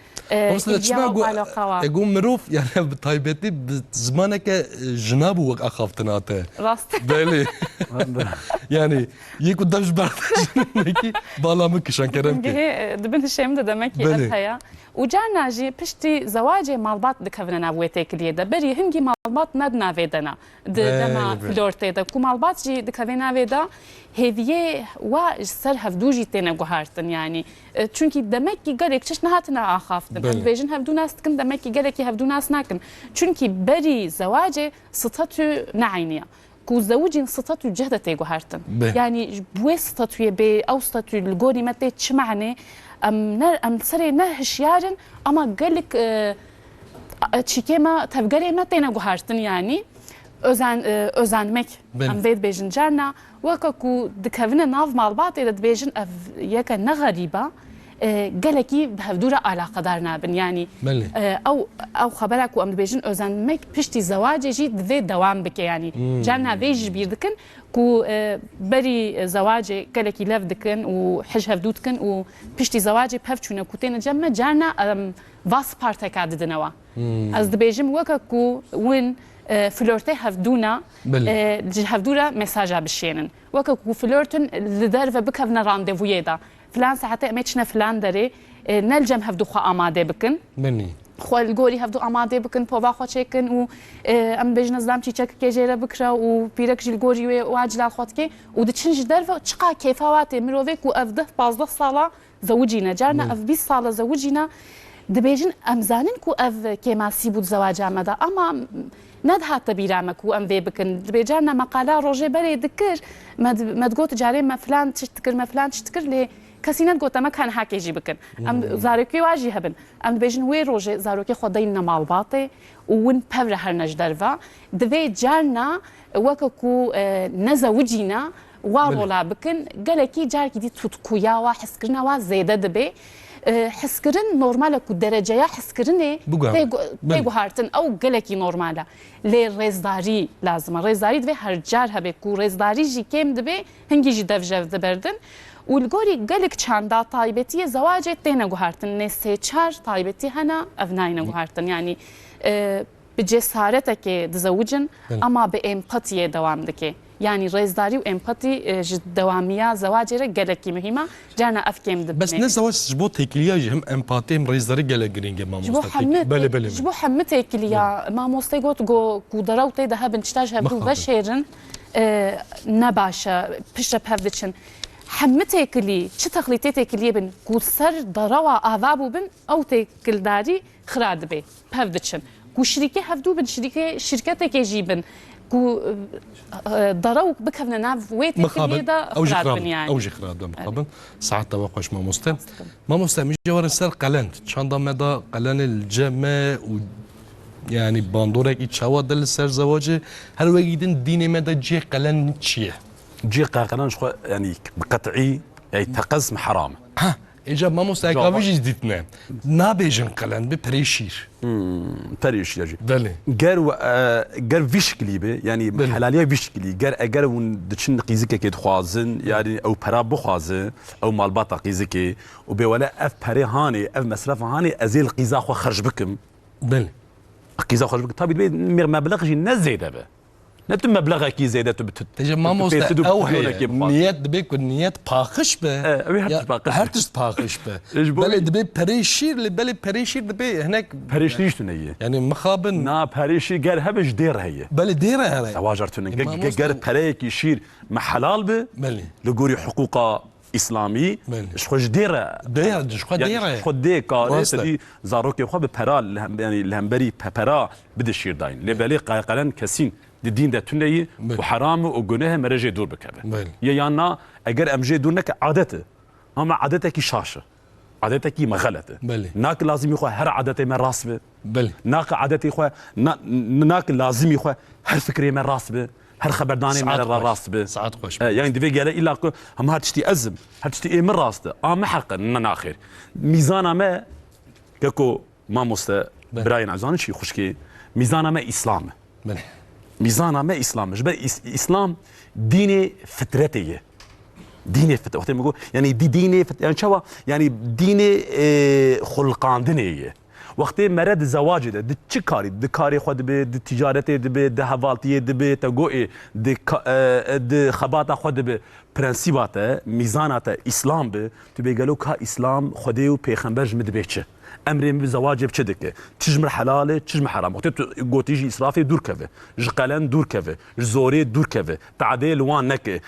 اقول مروف يعني بطيبتي بزمانك جناب وقع خافتناته راست بلي يعني يكو دمج برداشنكي بالا مكشان كرمكي دبنت الشيم ده دمكي افهيا وجانا جي بشتي زواجي مالبات دكفنا نابويتي كليه ده بري هنجي مالبات ندنا فيدنا دما فلورتي ده كو مالبات جي دكفنا فيدا هذيه وسر هفدوجي تينا غهارتن يعني çünkü demek ki gerek çeşnahatına ahaftım. Bejin hevdu nas tıkın demek ki gerek ki hevdu nas nakın. Çünkü beri zavace statü nainiya. Ku zavujin statü cehdete guhartın. Yani bu statüye be او statü الجوري متى تشمعني ام سري نهش يارن ama gerek çikema tevgere mete guhartın yani. özenmek am vêd bêjin carna weka ku dikevine nav malbatê de dibêjin ev yeka ne xerîba gelekî bi hevdûra alaqedar nabin yani ew xebera ku em dibêjin özenmek piştî zewacê jî divê dewam bike yani carna vê jî bîr dikin ku berî zewacê gelekî lev dikin û hij hevdû dikin û piştî zewacê pev çûne ku têne cem carna vas parteka didinewa ez dibêjim weka ku win فلورتي هفدونا هفدورا مساجا بشينن وكو فلورتن لدرفه بكفنا رانديفويه دا فلان ساعتي اميتشنا فلان دري نلجم هفدو خو اماده بكن مني خو الجوري هفدو اماده بكن بوبا خو تشيكن و ام بجنز دام تشيك كيجيرا بكرا و بيرك جيل جوري واجلا خوتكي و دتشنج درفه تشقا كيفاواتي مروفيك و افده 15 صاله زوجينا جارنا اف 20 صاله زوجينا دبيجن امزانن كو اف كيماسي بود زواج امدا اما ندهات تبيرامك وام في بكن بيجانا مقاله روجي بري ذكر ما تقول تجاري ما فلان تشتكر ما فلان تشتكر لي كاسينات قلت ما كان هاك يجي بكن ام زاروكي واجي هبن ام بيجن وي روجي زاروكي خدينا مال باطي وين بفر هرنج درفا دبي جارنا وككو نزوجينا وارولا بكن قالكي جاركي دي تتكويا وحسكرنا وزياده دبي حسكرن نورماله كو درجه حسكرني بيجو هارتن او قالكي نورماله لي ريزداري لازم ريزداري دبي هرجار هبه كو ريزداري جي كيم دبي هنجي جي دفجه دبردن والجوري قالك چاندا طايبتي زواجه تينا غهارتن نسي چار طايبتي هنا افناينا غهارتن يعني بجسارتك تزوجن اما بامباتيه دوام دكي يعني ريزداري وامباتي دواميه زواجره قالكي مهمه جانا افكيم دبني بس نزواج جبوت هيكليا هم امباتي ريزداري قال جرينج ما مستقبل بله جبو حمت هيكليا ما مستيغوت جو قدراوتي ده بنشتاج هبدو غشيرن نباشا بيشب هافدشن حمت هيكلي چه تخليتي هيكلي بن قصر دروا اذابو بن او تيكل داري خراد بي هافدشن كو شركة هفدو بن شركتك يجيبن كو ضروك بكفنا ناف ويت مخابن او خرابن يعني او خرابن مخابن ساعات توقعش ما مستا مش جوار سر قلن شاندا مدى قلن الجمع و يعني باندورك يتشاوى دل سر زواجه هل وجدن ديني مدى جي قلن تشيه جي قلن شو يعني بقطعي يعني تقسم حرام ها اجا ما مستا كافيش جديتنا نابيجن قلن ببريشير بريشير جي بله قال فيش كليبه يعني حلاليه فيش كلي قال وندشن قيزك كي تخوازن يعني او برا بخوازن او مالباطا قيزك وبولا اف بري هاني اف مصرف هاني ازيل قيزا خو خرج بكم بله قيزا خرج بكم طبيعي مبلغ جي ناس زايده به نتم مبلغ كي زايده تجي ما مستا او هي نيات دبيك والنيات باخش به هرتش باخش به بله دبي بريشير لبله بريشير دبي هناك بريشير تنيه يعني مخابن نا بريشير قال هبش دير هي بله دير هي زواجرتن قال بريك يشير مع حلال به بله لقوري حقوق اسلامي شخوش ديره شخو ديره خود دي كار تدي زاروك خو ببرال يعني الهمبري ببرا بده شير داين لبالي قلن كسين الدين ده تنيه وحرام وجناه مرجع دور بكبه يانا اگر امجي دورنك عادته اما عادتك شاشه عادتك ما غلطه ناك لازم يخو هر عادته من راسبه ناك عادتي يخو ناك لازم يخو هر فكري من راسبه هر خبرداني من راسبه ساعات خوش يعني دبي قال الا هم هاتشتي ازم هاتشتي من راسته ما حق ناخر ميزان ما ككو ما مست براين عزان شي خوشكي ميزان ما اسلام ميزان ما اسلام مش اسلام ديني فطرتيه ديني وقت ما يعني ديني يعني شو يعني ديني خلقاندنيه وقتی مرد زواج ده چه کاری ده کاری خود به ده تجارت ده ده حوالتی ده به تگوی ده خبات خود به پرنسیبات میزانات اسلام به تو بگلو که اسلام خودی و پیغمبر جمد بیچه امر به زواج بچه دکه تجمر حلاله تجمر حرام وقتی تو گوتیجی اسرافی دور کوه جقلن دور کوه زوری دور کوه تعدیل وان نکه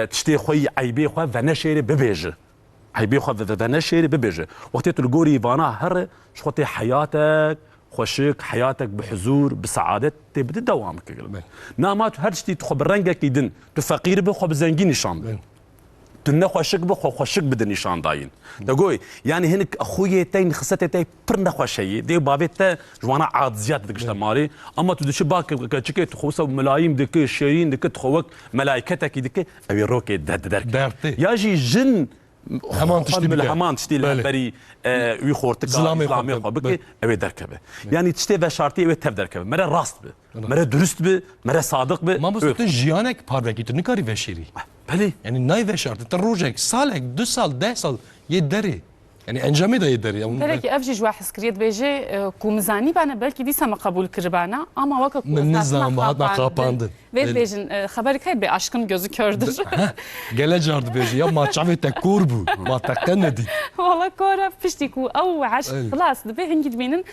تشتی خوی عیبی خو و نشری ببیجه هيبي خو فنشري ببيجه وقت تلقوري فانا هر شخوتي حياتك خوشك حياتك بحزور بسعادة تبدا دوامك نامات هرشتي تخو برنجك يدن تفقير بخو بزنجي نشان تنه خوشك بخو خوشك بدن نشان داين تقول يعني هنك اخويا تاين خصتي تاي برنا خوشي دي بابيتا جوانا عاد زياده دكشت ماري اما تدش باك كتشكي تخوسه ملايين دك شيرين دك تخوك ملائكتك دك ابي روكي درك ياجي جن همان تشتي من همان تشتي الهبري ويخورتك زلامي بك ابي دركبه يعني تشتي بشارتي ابي تف دركبه مره راست به مره درست به مره صادق به ما بس تو جيانك باروكي تو نكاري وشيري بله يعني ناي وشارت انت روجك سالك 2 سال 10 سال يدري يعني انجامي ده يدري بلكي افجي جوا حسكريت بيجي كومزاني بانا بلكي ديسا ما قبول كربانا ama وقت من نظام هاتنا قاپاندın ve bejin xabarı kay be aşkın gözü kördür geleceğardı beji ya ma çavi te kurbu ma takanedi والله كورة بشتيكو او عش خلاص دبي هنجي بينن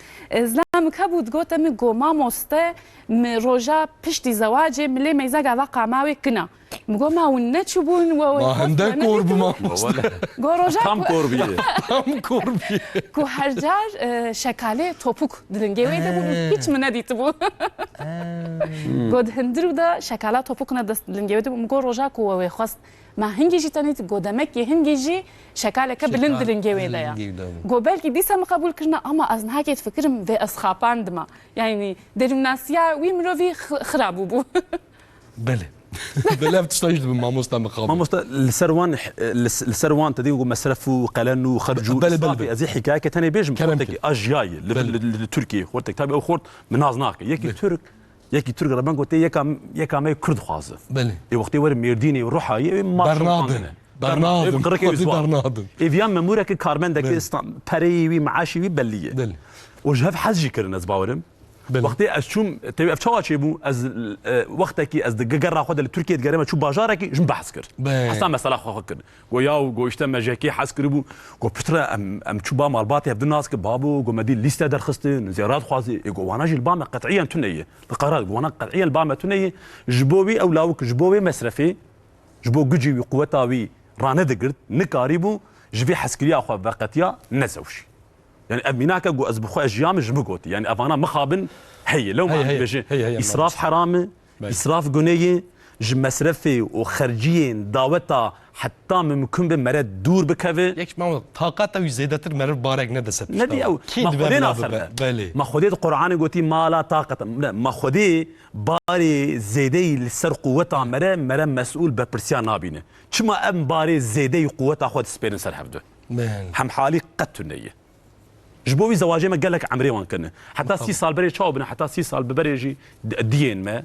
زلام كابود غوتا مي غو ما موستا مي روجا بشتي زواجي ملي ميزاغا واقع ماوي كنا مغو ما ونتشبون ما هنده kurbu ma غو روجا tam korbi tam kurbi كو هرجار شكاله توبوك دلنگوي ده بو هيç mi نديت بو غود هندرو ده شكاله توبوك ندست دلنگوي ده مغو روجا كو وي خواست ما هنجي تانيت غودمك هنجي شكاله كبلن دلنگوي ده يا غو belki ديسا مقبول كرنا اما از نهاية فكرم ve اسخاباندما يعني درمناسيا وي مروفي خرابو بو بله بلا بتشتاجد بماموستا مقابل ماموستا السروان تدي مسرف وقلن وخرجوا بل ازي حكايه ثاني بيج مقتك اجياي لتركيا خورتك تابع خورت منازناك يكي ترك ربان قلت يكا ما كرد خوازه بله اي وقت ور ميرديني وروحاي برنادن ايفيان ممورك كارمندك استان بري معاشي بليه وجهف حزجي كرنا زباورم وقتی از چوم تبي افشوا چی بو از وقتی کی از دگگر خود ترکیه دگرم چو باجاره کی جم بحث کرد اصلا مثلا خو کرد گو یاو گو اشته مجاکی حس کرد بو گو پتر ام چو با مالبات يبدو الناس كبابو گو مدي لسته درخستن زيارات خوازي گو وانا جي البام قطعيا تنيه القرار گو وانا قطعيا البام تنيه جبوي او لاوك جبوي مصرفي جبو گجي قوتاوي رانه دگرد نکاریبو جوی حسکریا خو وقتیا نزوش يعني اميناك جو از بخو اجيام جمقوتي يعني افانا مخابن هي لو ما بيجي اسراف حرامه اسراف جنيه مصرفي وخرجيه دعوتها حتى ممكن بمرد دور بكفي يك ما طاقات او زيادتر مر بارك ندسب ندي او ما خدينا ما خدي القران قوتي ما لا طاقه ما خدي باري زيدي لسر قوتها مر مسؤول ببرسيان نابينه كما ام باري زيدي قوتها خد سبين سر حفده هم حالي قتنيه جبوي زواجي ما قال لك عمري وان كنا حتى 6 سال بري تشاوبنا حتى 6 سال ببريجي دين ما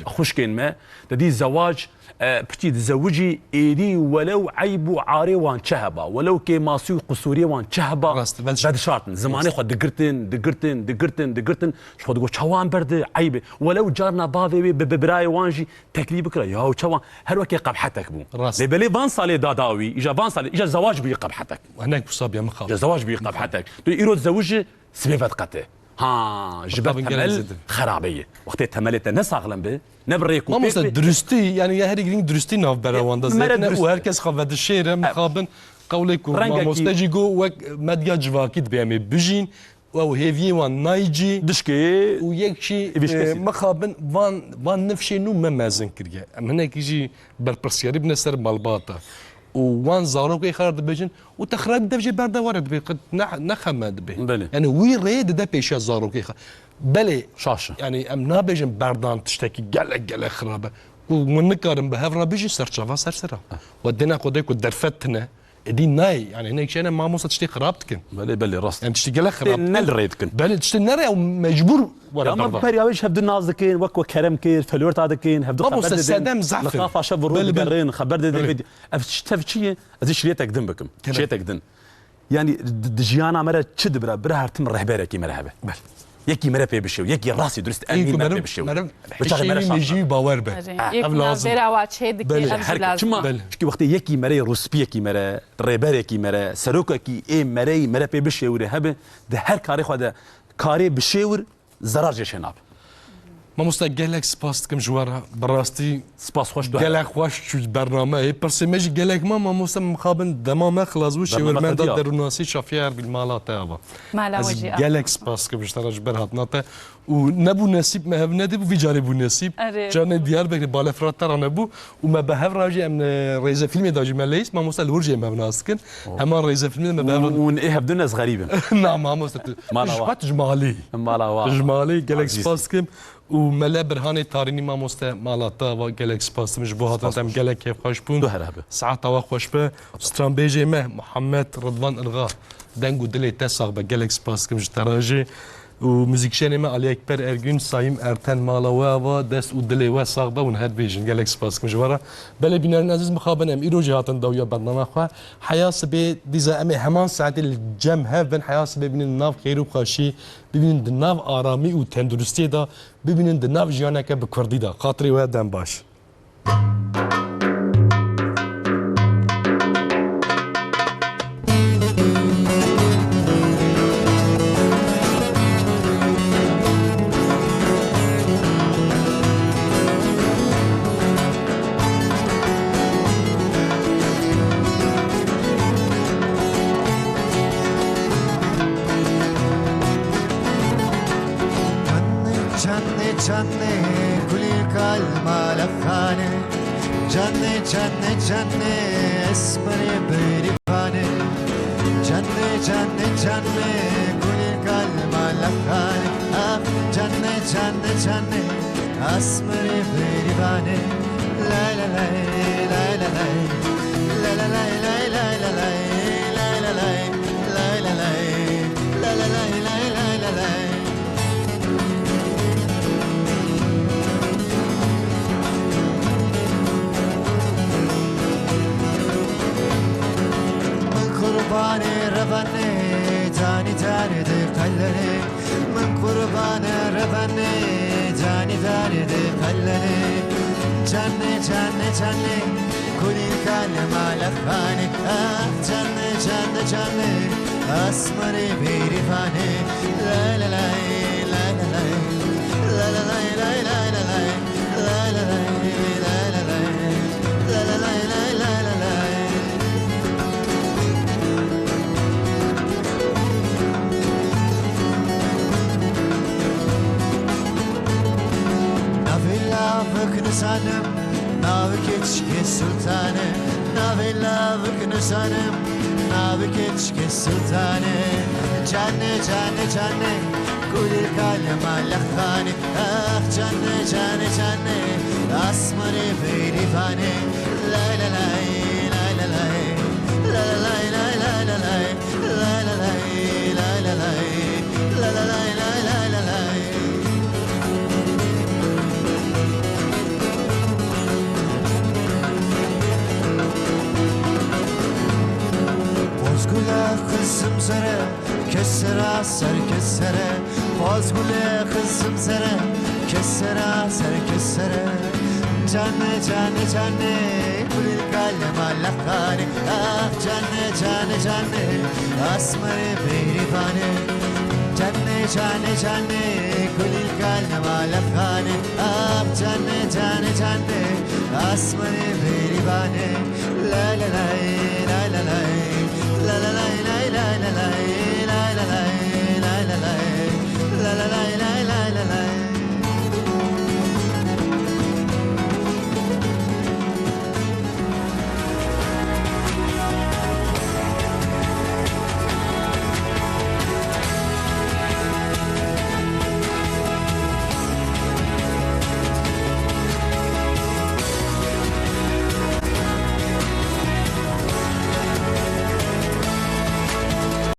خوشكين ما تدي زواج بتي تزوجي ايدي ولو عيب وعاري وان شهبه ولو كي ماسيو قصوري وان شهبه بعد شرط زماني خد دقرتن شو تقول شوان برد عيبه ولو جارنا باذي ببراي وانجي تكليب بكره يا شوان هل وكي قبحتك بو لبلي فان صالي داداوي اجا فان صالي اجا زواج بيقبحتك هناك بصاب يا مخاف اجا زواج بيقبحتك يرو تزوجي سبيفت قته ها جبت تمل خرابيه وقت تملت ناس اغلم به نبريكو ما مست درستي يعني يا هري جرين درستي ناف براواندا زيتنا وهركز خافد الشير مخابن قولك ما مستجيجو مديا جواكيد بيامي بجين او هيفي وان نايجي دشكي ويك شي مخابن وان نفشي نو ممازن كريا هناك يجي بالبرسياري بنسر مالباطا وان زاروكي خرد بجن وتخرج دبجي بردا ورد بقد نخمد به يعني وي ريد ده بيش زاروكي بلي شاشه يعني ام نابجن بردان تشتكي قلق خرابه ونقارن بهفرا بيجي سرشافا سرسرا ودينا قديك ودرفتنا دي ناي يعني هناك شيء انا ما موصل تشتي خرابتكن بلي راس يعني تشتي قلق خرابتكن نل ريدكن بلي تشتي نري او مجبور ورا برضه بري اوش هبد نازكين وكو كرم كير فلور تادكين هبد خبر السدام زعفر لقافه شبر برين خبر دي افتشتي ازي شريتك ذنبكم شريتك ذن يعني دجيانا مره تشد برا هرتم رهبرك مرحبا يكي مرة في بشيو يكي راسي درست أمين مرة في بشيو بشغل مرة يجي باور به لازم برا واتشيد كي هرك كما شكي وقت يكي مرة روسبي يكي مرة ريبر يكي مرة سروك يكي إيه مرة في بشيو رهبه ده هر كاري خدا كاري بشيور زرار جشناب ما مستقلك سباس كم جوارها براستي سباس خوش دو قالك خوش شو برنامج هي برسمج قالك ما مسم مخابن دمام خلاص وش ورمان دار الناسي شافيار بالمالات تابا مالا وجي قالك سباس كم اشتراج برهات ناطه ونبو نسيب ما هبنا دي في جاري بو نسيب جان ديار بك بالا فراتر نبو وما بهف راجي من ريزا فيلم داجي ماليس ما مسل ورجي ما بناسكن هما ريزا فيلم ما بهف ون ايه هبدو ناس غريبه نعم ما مسل مالا جمالي مالا جمالي قالك سباس كم وملا برهاني تاريني ما مستا مالاتا وقالك سباس مش بوهات تم قالك كيف خوش بون ساعه توا خوش به سترام بيجي ما محمد رضوان الغا دنگو دلي تساق بقالك سباس كم جتراجي وموزيكشاني ما عليك بر ارجون صايم ارتن مالاوا و دس ودلي وساق با ونهار بيجن قالك سباس كم جوارا بلا بينار عزيز مخابن ام ايرو جهاتن دويا برنامج خو حياس بي ديزا ام همان ساعه الجم هافن حياس بين الناف خير وخاشي ببینن دناو آرامی و تندرستی دا ببینن دناو جیانه که بکردی دا خاطری و دم باش Canne kulir kalma lafane Canne esmere berifane Canne kulir kalma lafane Ah canne esmere berifane La la la la la la La la la la la la la La la la la la la La la la la la la قربان رفنه تاني دي قلني من قربان رفنه تاني دي قلني جنة كل كلمة لفاني جنة أسمري بيرفاني لا لا لا لا لا لا لا لا لا لا لا لا نسانم ناوی کچک سلطانه ناوی لاوک نسانم ناوی کچک سلطانه جانه جانه جانه گلی کلمه لخانه آخ جانه جانه جانه آسمان بیریفانه لای لای لای لای لای لای لای لای لای لای لای لای لای لای لای لای لای Pozgule kızım zere, kesera ser kesere. Pozgule kızım zere, kesera ser kesere. Canne canne canne, kulil kalem alakane. Ah canne canne canne, asmare berivane. Canne canne canne, kulil kalem alakane. Ah canne canne canne, asmare berivane. La la la la la la. La la la la la la la la la la la la la la la la la la la la